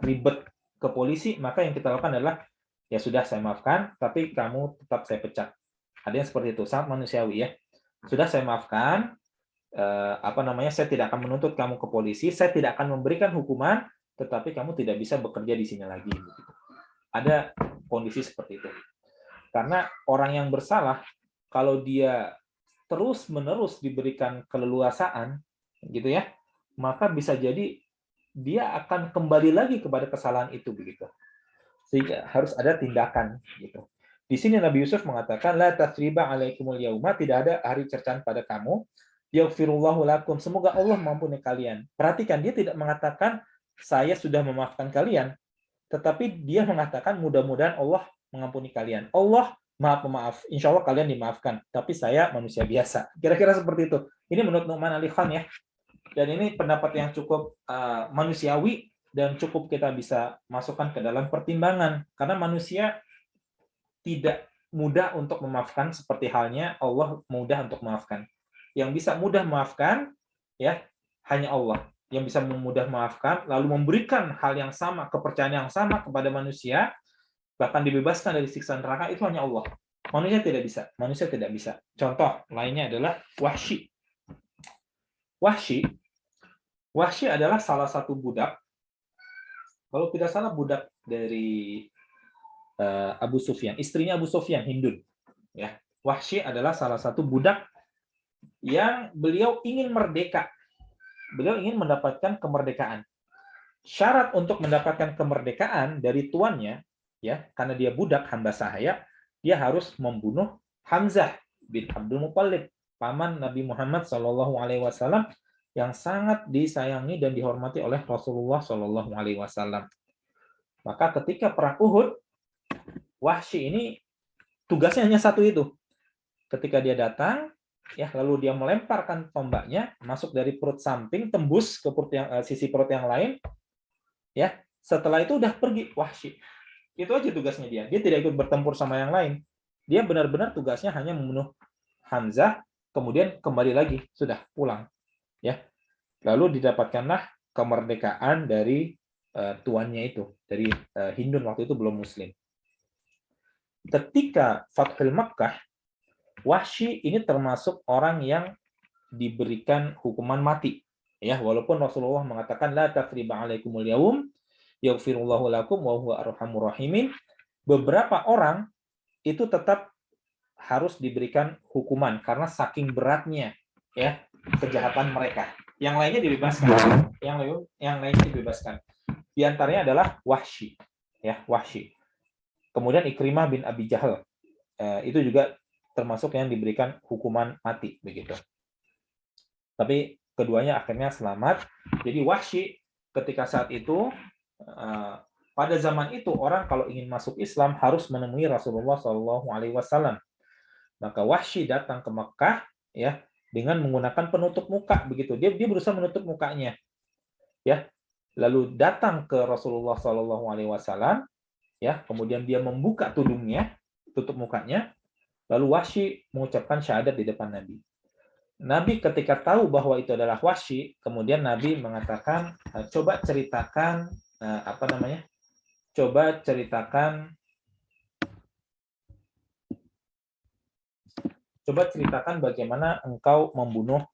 ribet ke polisi, maka yang kita lakukan adalah ya sudah saya maafkan, tapi kamu tetap saya pecat. Ada yang seperti itu, sangat manusiawi ya. Sudah saya maafkan, saya tidak akan menuntut kamu ke polisi, saya tidak akan memberikan hukuman, tetapi kamu tidak bisa bekerja di sini lagi. Ada kondisi seperti itu. Karena orang yang bersalah, kalau dia terus-menerus diberikan keleluasaan, gitu ya, maka bisa jadi dia akan kembali lagi kepada kesalahan itu begitu. Sehingga harus ada tindakan gitu. Di sini Nabi Yusuf mengatakan la tasriba alaikumul yauma, tidak ada hari cercaan pada kamu. Yaghfirullahu lakum, semoga Allah mengampuni kalian. Perhatikan, dia tidak mengatakan saya sudah memaafkan kalian, tetapi dia mengatakan mudah-mudahan Allah mengampuni kalian. Allah maaf pemaaf, insya Allah kalian dimaafkan, tapi saya manusia biasa. Kira-kira seperti itu. Ini menurut Nu'man Ali-Khan ya. Dan ini pendapat yang cukup manusiawi dan cukup kita bisa masukkan ke dalam pertimbangan. Karena manusia tidak mudah untuk memaafkan seperti halnya Allah mudah untuk memaafkan. Yang bisa mudah memaafkan ya hanya Allah. Yang bisa mudah memaafkan lalu memberikan hal yang sama, kepercayaan yang sama kepada manusia, bahkan dibebaskan dari siksa neraka, itu hanya Allah. Manusia tidak bisa. Manusia tidak bisa. Contoh lainnya adalah Wahsy. Wahsy adalah salah satu budak, kalau tidak salah budak dari Abu Sufyan, istrinya Abu Sufyan, Hindun. Ya, Wahsy adalah salah satu budak yang beliau ingin merdeka. Beliau ingin mendapatkan kemerdekaan. Syarat untuk mendapatkan kemerdekaan dari tuannya, ya, karena dia budak hamba sahaya, dia harus membunuh Hamzah bin Abdul Muthalib, paman Nabi Muhammad SAW yang sangat disayangi dan dihormati oleh Rasulullah SAW. Maka ketika perang Uhud, Wahsy ini tugasnya hanya satu itu. Ketika dia datang, ya lalu dia melemparkan tombaknya masuk dari perut samping tembus ke perut sisi perut yang lain, ya. Setelah itu udah pergi Wahsy. Itu aja tugasnya dia. Dia tidak ikut bertempur sama yang lain. Dia benar-benar tugasnya hanya membunuh Hamzah, kemudian kembali lagi, sudah pulang. Ya. Lalu didapatkanlah kemerdekaan dari tuannya itu, dari Hindun waktu itu belum Muslim. Ketika Fathul Makkah, Wahsy ini termasuk orang yang diberikan hukuman mati. Ya, walaupun Rasulullah mengatakan la tathriba alaikumul yaum, yaghfirullahu lakum wa huwa arhamur rahimin, beberapa orang itu tetap harus diberikan hukuman karena saking beratnya ya kejahatan mereka. Yang lainnya dibebaskan. Yang lainnya dibebaskan. Di antaranya adalah Wahsy. Ya, Wahsy. Kemudian Ikrimah bin Abi Jahal. Itu juga termasuk yang diberikan hukuman mati begitu. Tapi keduanya akhirnya selamat. Jadi Wahsy ketika saat itu pada zaman itu orang kalau ingin masuk Islam harus menemui Rasulullah SAW. Maka Wahsy datang ke Mekah ya dengan menggunakan penutup muka begitu. Dia berusaha menutup mukanya. Ya. Lalu datang ke Rasulullah SAW ya, kemudian dia membuka tudungnya, tutup mukanya, lalu Wahsy mengucapkan syahadat di depan Nabi. Nabi ketika tahu bahwa itu adalah Wahsy, kemudian Nabi mengatakan, coba ceritakan bagaimana engkau membunuh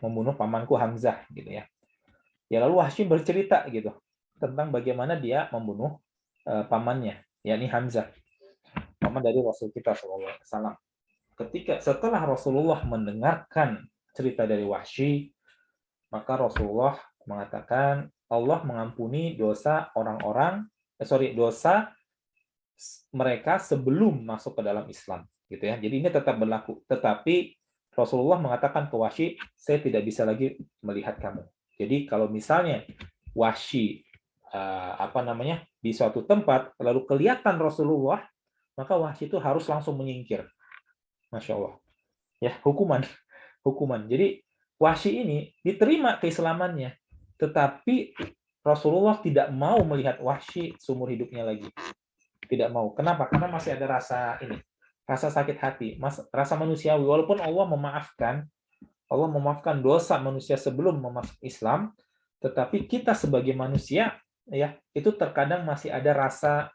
membunuh pamanku Hamzah gitu ya. Ya lalu Wahsy bercerita gitu tentang bagaimana dia membunuh pamannya, yakni Hamzah, paman dari Rasul kita SAW. Setelah Rasulullah mendengarkan cerita dari Wahsy, maka Rasulullah mengatakan Allah mengampuni dosa dosa mereka sebelum masuk ke dalam Islam, gitu ya. Jadi ini tetap berlaku. Tetapi Rasulullah mengatakan ke Wahsy, saya tidak bisa lagi melihat kamu. Jadi kalau misalnya Wahsy di suatu tempat lalu kelihatan Rasulullah, maka Wahsy itu harus langsung menyingkir. Masya Allah. Ya, hukuman. Jadi Wahsy ini diterima keislamannya, tetapi Rasulullah tidak mau melihat Wahsy seumur hidupnya lagi. Tidak mau. Kenapa? Karena masih ada rasa sakit hati, rasa manusiawi. Walaupun Allah memaafkan dosa manusia sebelum masuk Islam, tetapi kita sebagai manusia ya, itu terkadang masih ada rasa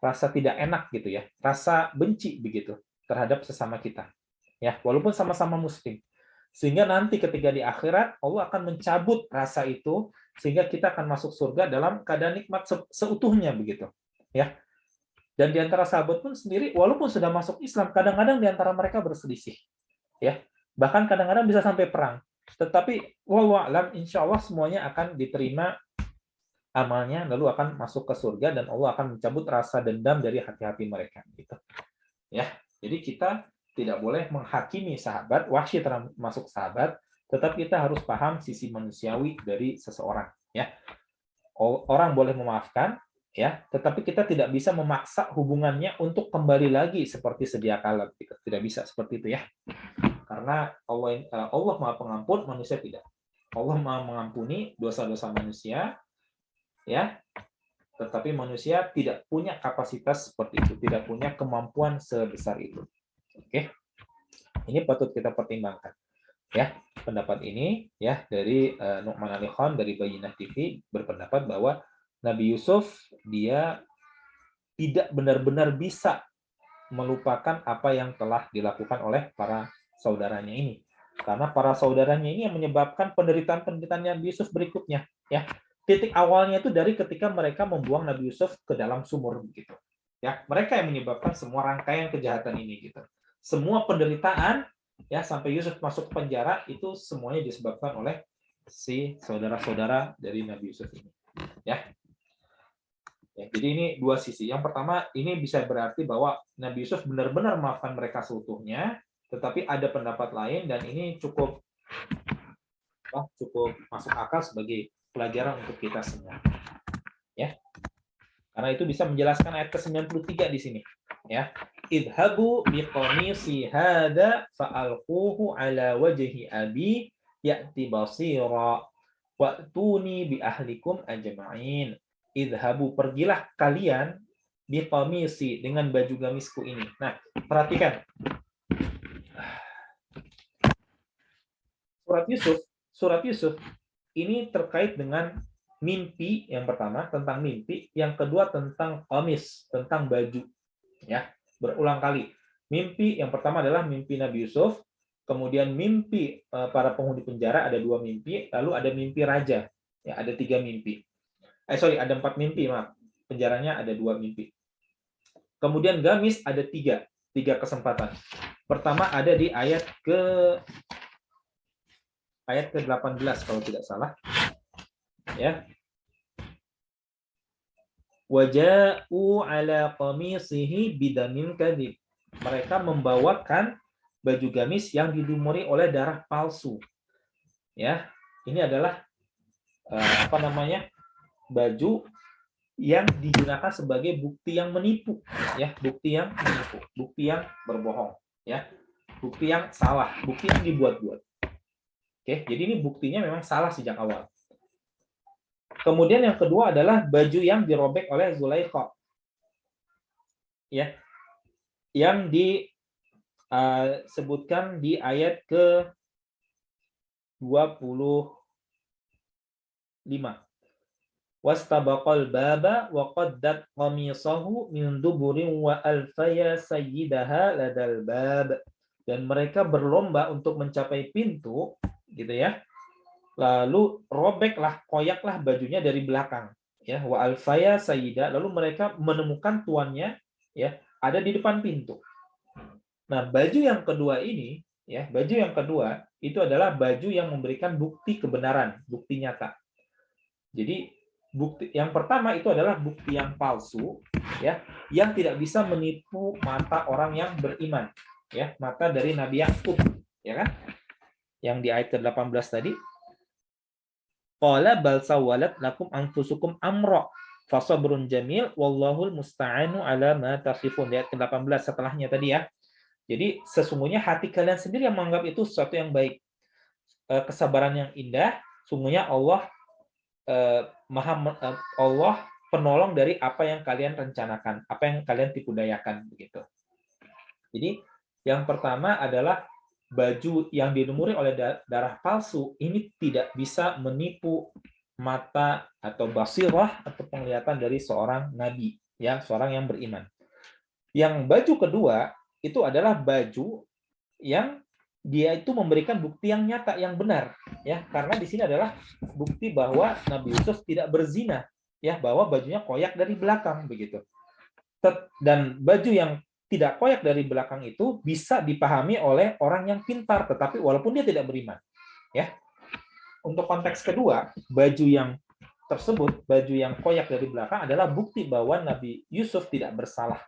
rasa tidak enak gitu ya, rasa benci begitu terhadap sesama kita. Ya, walaupun sama-sama muslim. Sehingga nanti ketika di akhirat Allah akan mencabut rasa itu sehingga kita akan masuk surga dalam keadaan nikmat seutuhnya begitu. Ya. Dan di antara sahabat pun sendiri walaupun sudah masuk Islam, kadang-kadang di antara mereka berselisih. Ya. Bahkan kadang-kadang bisa sampai perang. Tetapi wallahu a'lam insyaallah semuanya akan diterima amalnya lalu akan masuk ke surga dan Allah akan mencabut rasa dendam dari hati-hati mereka gitu. Ya. Jadi kita tidak boleh menghakimi sahabat, Wahsy termasuk sahabat, tetapi kita harus paham sisi manusiawi dari seseorang. Ya, orang boleh memaafkan, ya, tetapi kita tidak bisa memaksa hubungannya untuk kembali lagi seperti sedia kala. Tidak bisa seperti itu ya, karena Allah Maha Pengampun, manusia tidak. Allah Maha mengampuni dosa-dosa manusia, ya, tetapi manusia tidak punya kapasitas seperti itu, tidak punya kemampuan sebesar itu. Oke, ini patut kita pertimbangkan. Ya, pendapat ini ya dari Nu'man Ali Khan dari Bayyinah TV berpendapat bahwa Nabi Yusuf dia tidak benar-benar bisa melupakan apa yang telah dilakukan oleh para saudaranya ini. Karena para saudaranya ini yang menyebabkan penderitaan-penderitaan Nabi Yusuf berikutnya. Ya, titik awalnya itu dari ketika mereka membuang Nabi Yusuf ke dalam sumur begitu. Ya, mereka yang menyebabkan semua rangkaian kejahatan ini gitu. Semua penderitaan ya sampai Yusuf masuk penjara itu semuanya disebabkan oleh si saudara-saudara dari Nabi Yusuf ini. Ya. Ya, jadi ini dua sisi. Yang pertama, ini bisa berarti bahwa Nabi Yusuf benar-benar memaafkan mereka seutuhnya, tetapi ada pendapat lain dan ini cukup masuk akal sebagai pelajaran untuk kita semua. Ya. Karena itu bisa menjelaskan ayat ke-93 di sini. Ya. Idhabu biqamisi hada fa'alquhu ala wajhi abi ya'ti basira wa'tuni bi ahlikum ajma'in. Idhabu, pergilah kalian biqamisi, dengan baju gamisku ini. Nah, perhatikan. Surat Yusuf ini terkait dengan mimpi yang pertama tentang mimpi, yang kedua tentang qamis, tentang baju. Ya, berulang kali. Mimpi yang pertama adalah mimpi Nabi Yusuf, kemudian mimpi para penghuni penjara ada 2 mimpi, lalu ada mimpi raja. Ya, ada 3 mimpi. Ada 4 mimpi, maaf. Penjaranya ada 2 mimpi. Kemudian gamis ada 3 kesempatan. Pertama ada di ayat ke-18 kalau tidak salah. Ya. Waja'u ala qamisihi bidamin kadhib. Mereka membawakan baju gamis yang dilumuri oleh darah palsu. Ya, ini adalah baju yang digunakan sebagai bukti yang menipu, ya, bukti yang menipu, bukti yang berbohong, ya, bukti yang salah, bukti yang dibuat-buat. Oke, jadi ini buktinya memang salah sejak awal. Kemudian yang kedua adalah baju yang dirobek oleh Zulaikha, ya, yang disebutkan di ayat ke 25. Wastabaqal baba wa qaddat qamisahu min duburin wa alfaya sayyidaha ladal bab. Dan mereka berlomba untuk mencapai pintu, gitu ya. Lalu robeklah, koyaklah bajunya dari belakang, ya. Wa alfaya sayyida, lalu mereka menemukan tuannya, ya, ada di depan pintu. Nah, baju yang kedua ini, ya, baju yang kedua itu adalah baju yang memberikan bukti kebenaran, bukti nyata. Jadi bukti yang pertama itu adalah bukti yang palsu, ya, yang tidak bisa menipu mata orang yang beriman, ya, mata dari Nabi Yakub, ya kan? Yang di ayat ke-18 tadi. Qala bal sawalat lakum anfusukum amra fasabrun jamil wallahul musta'anu ala ma tasifun. Ayat ke-18 setelahnya tadi, ya. Jadi sesungguhnya hati kalian sendiri yang menganggap itu sesuatu yang baik. Kesabaran yang indah, sungguhnya Allah Allah penolong dari apa yang kalian rencanakan, apa yang kalian tipu dayakan, begitu. Jadi yang pertama adalah baju yang dilumuri oleh darah palsu ini tidak bisa menipu mata atau basirah atau penglihatan dari seorang nabi, ya, seorang yang beriman. Yang baju kedua itu adalah baju yang dia itu memberikan bukti yang nyata, yang benar, ya, karena di sini adalah bukti bahwa Nabi Yusuf tidak berzina, ya, bahwa bajunya koyak dari belakang, begitu. Dan baju yang tidak koyak dari belakang itu bisa dipahami oleh orang yang pintar, tetapi walaupun dia tidak beriman, ya. Untuk konteks kedua, baju yang tersebut, baju yang koyak dari belakang adalah bukti bahwa Nabi Yusuf tidak bersalah.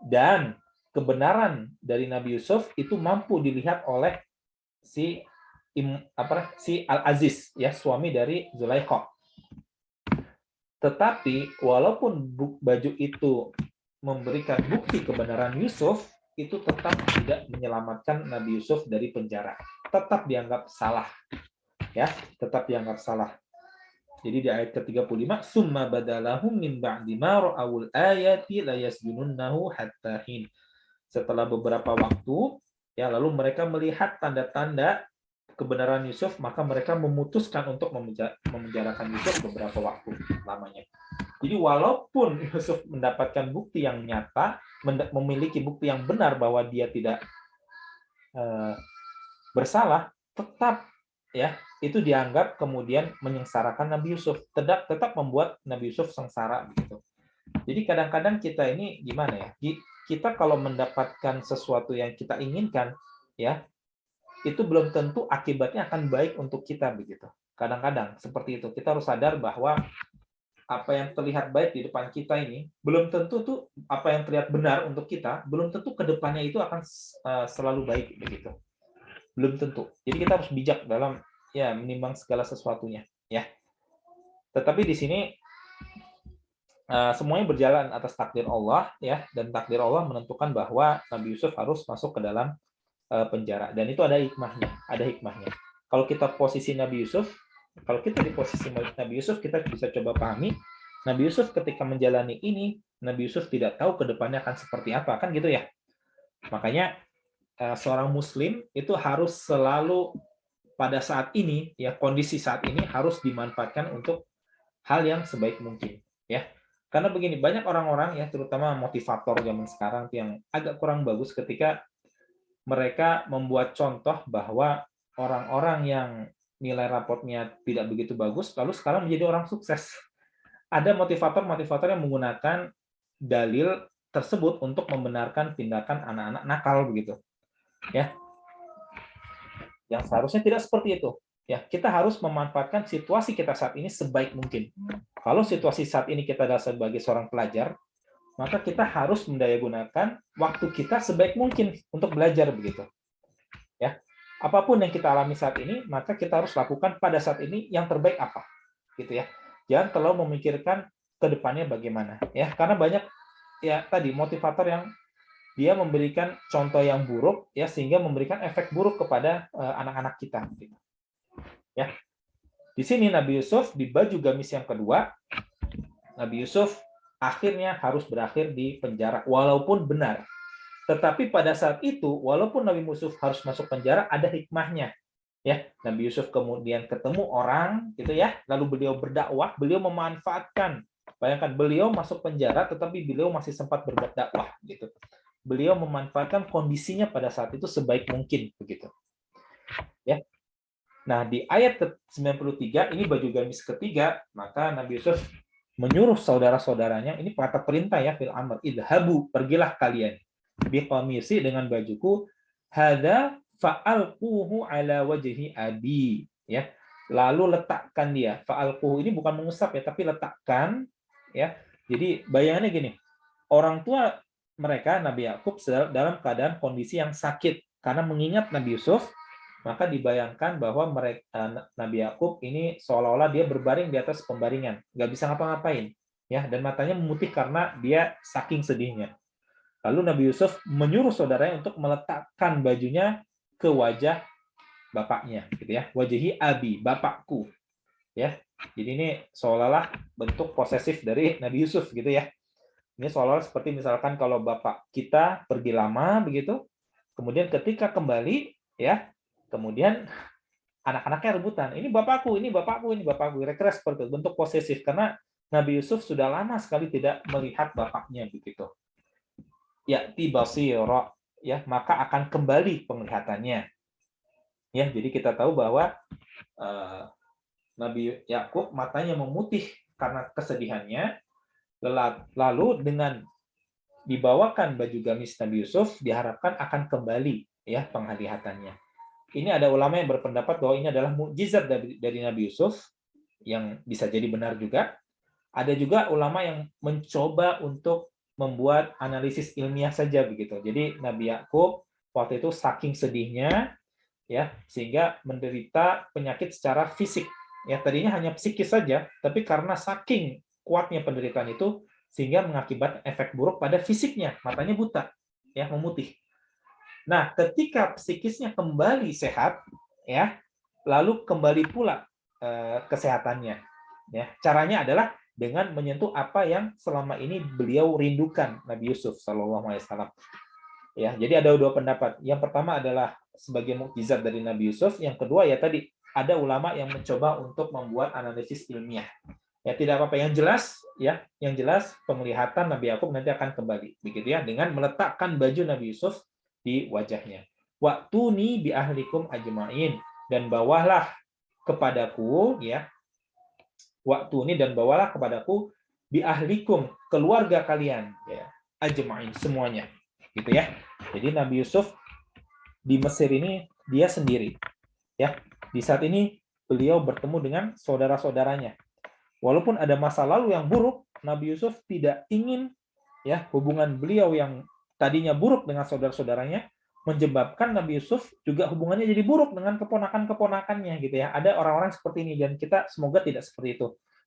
Dan kebenaran dari Nabi Yusuf itu mampu dilihat oleh si Al-Aziz, ya, suami dari Zulaikha. Tetapi walaupun baju itu memberikan bukti kebenaran Yusuf, itu tetap tidak menyelamatkan Nabi Yusuf dari penjara. Tetap dianggap salah, ya, tetap dianggap salah. Jadi di ayat ke-35, summa badalahum min ba'di ma ra'awul ayati la yasjununnahu hatta hin. Setelah beberapa waktu, ya, lalu mereka melihat tanda-tanda kebenaran Yusuf, maka mereka memutuskan untuk memenjarakan Yusuf beberapa waktu lamanya. Jadi walaupun Yusuf mendapatkan bukti yang nyata, memiliki bukti yang benar bahwa dia tidak bersalah, tetap, ya, itu dianggap kemudian menyengsarakan Nabi Yusuf, tetap membuat Nabi Yusuf sengsara, begitu. Jadi kadang-kadang kita ini gimana, ya? Kita kalau mendapatkan sesuatu yang kita inginkan, ya, itu belum tentu akibatnya akan baik untuk kita, begitu. Kadang-kadang seperti itu. Kita harus sadar bahwa apa yang terlihat baik di depan kita ini belum tentu tuh apa yang terlihat benar untuk kita, belum tentu ke depannya itu akan selalu baik, begitu. Belum tentu. Jadi kita harus bijak dalam, ya, menimbang segala sesuatunya, ya. Tetapi di sini semuanya berjalan atas takdir Allah, ya, dan takdir Allah menentukan bahwa Nabi Yusuf harus masuk ke dalam penjara, dan itu ada hikmahnya. Kalau kita posisi Nabi Yusuf, kalau kita di posisi Nabi Yusuf, kita bisa coba pahami Nabi Yusuf ketika menjalani ini, Nabi Yusuf tidak tahu ke depannya akan seperti apa, kan gitu, ya. Makanya seorang muslim itu harus selalu pada saat ini, ya, kondisi saat ini harus dimanfaatkan untuk hal yang sebaik mungkin, ya. Karena begini, banyak orang-orang, ya, terutama motivator zaman sekarang yang agak kurang bagus ketika mereka membuat contoh bahwa orang-orang yang nilai rapotnya tidak begitu bagus lalu sekarang menjadi orang sukses. Ada motivator-motivator yang menggunakan dalil tersebut untuk membenarkan tindakan anak-anak nakal, begitu, ya. Yang seharusnya tidak seperti itu. Ya, kita harus memanfaatkan situasi kita saat ini sebaik mungkin. Kalau situasi saat ini kita adalah sebagai seorang pelajar, maka kita harus mendayagunakan waktu kita sebaik mungkin untuk belajar, begitu. Ya. Apapun yang kita alami saat ini, maka kita harus lakukan pada saat ini yang terbaik apa, gitu, ya. jangan terlalu memikirkan ke depannya bagaimana, ya. Karena banyak ya tadi motivator yang dia memberikan contoh yang buruk, ya, sehingga memberikan efek buruk kepada anak-anak kita. Gitu. Ya, di sini Nabi Yusuf di baju gamis yang kedua, Nabi Yusuf akhirnya harus berakhir di penjara, walaupun benar. Tetapi pada saat itu, walaupun Nabi Yusuf harus masuk penjara, ada hikmahnya. Ya, Nabi Yusuf kemudian ketemu orang, gitu ya, lalu beliau berdakwah, beliau memanfaatkan. Bayangkan beliau masuk penjara, tetapi beliau masih sempat berbuat dakwah, gitu. Beliau memanfaatkan kondisinya pada saat itu sebaik mungkin, begitu. Ya. Nah, di ayat ke-93 ini baju gamis ketiga, maka Nabi Yusuf menyuruh saudara-saudaranya, ini kata perintah ya, fil amr, idhabu, pergilah kalian biqamisi, dengan bajuku, hadza fa'alquhu ala wajhi abi, ya. Lalu letakkan dia. Fa'alquhu ini bukan mengusap ya, tapi letakkan, ya. Jadi bayangannya gini, orang tua mereka Nabi Yakub dalam keadaan kondisi yang sakit karena mengingat Nabi Yusuf, maka dibayangkan bahwa mereka Nabi Yakub ini seolah-olah dia berbaring di atas pembaringan, nggak bisa ngapa-ngapain, ya, dan matanya memutih karena dia saking sedihnya. Lalu Nabi Yusuf menyuruh saudaranya untuk meletakkan bajunya ke wajah bapaknya, gitu ya. Wajahi abi, bapakku, ya. Jadi ini seolah-olah bentuk posesif dari Nabi Yusuf, gitu ya. Ini seolah-olah seperti misalkan kalau bapak kita pergi lama begitu, kemudian ketika kembali, ya, kemudian anak-anaknya rebutan, ini bapakku, ini bapakku, ini bapakku. Kira-kira seperti itu, bentuk posesif karena Nabi Yusuf sudah lama sekali tidak melihat bapaknya begitu. Ya'ti basira, ya, maka akan kembali penglihatannya. Ya, jadi kita tahu bahwa Nabi Yakub matanya memutih karena kesedihannya, lalu dengan dibawakan baju gamis Nabi Yusuf diharapkan akan kembali, ya, penglihatannya. Ini ada ulama yang berpendapat bahwa ini adalah mukjizat dari Nabi Yusuf yang bisa jadi benar juga. Ada juga ulama yang mencoba untuk membuat analisis ilmiah saja begitu. Jadi Nabi Yakub waktu itu saking sedihnya, ya, sehingga menderita penyakit secara fisik. Ya, tadinya hanya psikis saja, tapi karena saking kuatnya penderitaan itu sehingga mengakibatkan efek buruk pada fisiknya, matanya buta, ya, memutih. Nah, ketika psikisnya kembali sehat, ya, lalu kembali pula kesehatannya. Ya, caranya adalah dengan menyentuh apa yang selama ini beliau rindukan, Nabi Yusuf SAW. Ya, jadi ada dua pendapat. Yang pertama adalah sebagai mukjizat dari Nabi Yusuf. Yang kedua ya tadi ada ulama yang mencoba untuk membuat analisis ilmiah. Ya, tidak apa-apa. Yang jelas penglihatan Nabi Yakub nanti akan kembali, begitu ya, dengan meletakkan baju Nabi Yusuf di wajahnya. Wa'tuni bi ahlikum ajmain, dan bawalah kepadaku, ya. Wa'tuni, dan bawalah kepadaku bi ahlikum, keluarga kalian, ya. Ajmain, semuanya. Gitu ya. Jadi Nabi Yusuf di Mesir ini dia sendiri. Ya. Di saat ini beliau bertemu dengan saudara-saudaranya. Walaupun ada masa lalu yang buruk, Nabi Yusuf tidak ingin, ya, hubungan beliau yang tadinya buruk dengan saudara-saudaranya menyebabkan Nabi Yusuf juga hubungannya jadi buruk dengan keponakan-keponakannya, gitu ya. Ada orang-orang seperti ini dan kita semoga tidak seperti itu.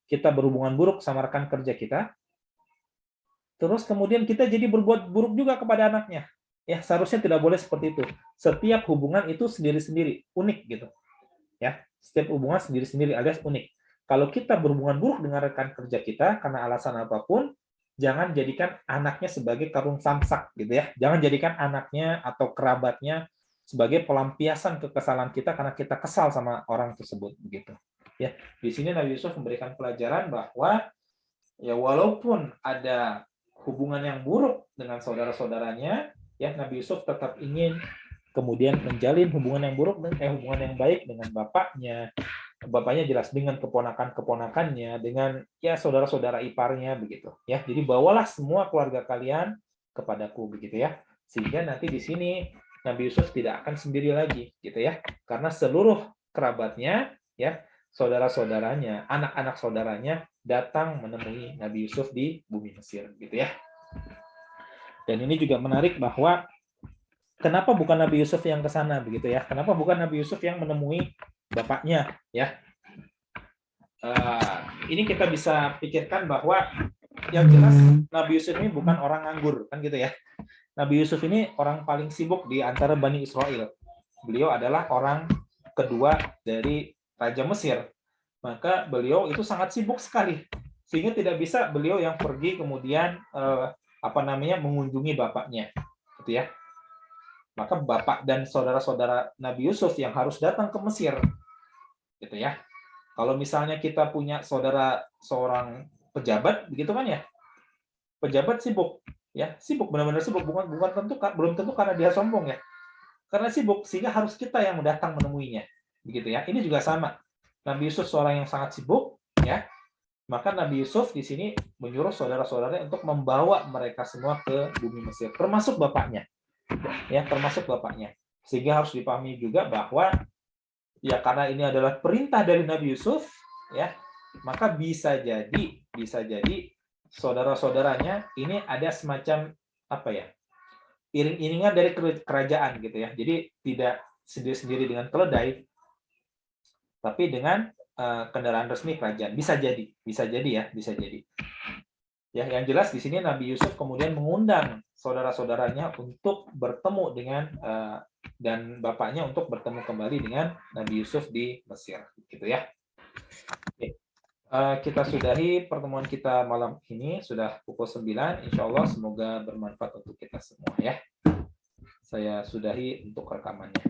Kita berhubungan buruk sama rekan kerja kita, terus kemudian kita jadi berbuat buruk juga kepada anaknya. Ya, seharusnya tidak boleh seperti itu. Setiap hubungan itu sendiri-sendiri, unik gitu. Ya, setiap hubungan sendiri-sendiri alias unik. Kalau kita berhubungan buruk dengan rekan kerja kita karena alasan apapun, jangan jadikan anaknya sebagai karung samsak gitu ya. Jangan jadikan anaknya atau kerabatnya sebagai pelampiasan kekesalan kita karena kita kesal sama orang tersebut begitu. Ya, di sini Nabi Yusuf memberikan pelajaran bahwa ya walaupun ada hubungan yang buruk dengan saudara-saudaranya, ya Nabi Yusuf tetap ingin kemudian menjalin hubungan yang buruk hubungan yang baik dengan bapaknya. Bapaknya jelas dengan keponakan-keponakannya, dengan ya saudara-saudara iparnya begitu. Ya, jadi bawalah semua keluarga kalian kepadaku begitu ya. Sehingga nanti di sini Nabi Yusuf tidak akan sendiri lagi gitu ya. Karena seluruh kerabatnya ya, saudara-saudaranya, anak-anak saudaranya datang menemui Nabi Yusuf di bumi Mesir gitu ya. Dan ini juga menarik bahwa kenapa bukan Nabi Yusuf yang ke sana begitu ya? Kenapa bukan Nabi Yusuf yang menemui bapaknya ya? ini kita bisa pikirkan bahwa yang jelas Nabi Yusuf ini bukan orang nganggur, kan gitu ya. Nabi Yusuf ini orang paling sibuk di antara Bani Israel. Beliau adalah orang kedua dari Raja Mesir. Maka beliau itu sangat sibuk sekali. Sehingga tidak bisa beliau yang pergi kemudian mengunjungi bapaknya. Gitu ya. Maka bapak dan saudara-saudara Nabi Yusuf yang harus datang ke Mesir. Gitu ya. Kalau misalnya kita punya saudara seorang pejabat, begitu kan ya? Pejabat sibuk, ya sibuk, benar-benar sibuk, belum tentu karena dia sombong ya, karena sibuk sehingga harus kita yang datang menemuinya, begitu ya. Ini juga sama. Nabi Yusuf seorang yang sangat sibuk, ya. Maka Nabi Yusuf di sini menyuruh saudara-saudaranya untuk membawa mereka semua ke bumi Mesir, termasuk bapaknya, ya, termasuk bapaknya. Sehingga harus dipahami juga bahwa ya karena ini adalah perintah dari Nabi Yusuf, ya, maka bisa jadi saudara-saudaranya ini ada semacam iring-iringan dari kerajaan gitu ya. Jadi tidak sendiri-sendiri dengan keledai, tapi dengan kendaraan resmi kerajaan. Bisa jadi ya. Ya, yang jelas di sini Nabi Yusuf kemudian mengundang saudara-saudaranya untuk bertemu dengan dan bapaknya untuk bertemu kembali dengan Nabi Yusuf di Mesir, gitu ya. Oke. Kita sudahi pertemuan kita malam ini, sudah pukul 9. Insya Allah semoga bermanfaat untuk kita semua ya. Saya sudahi untuk rekamannya.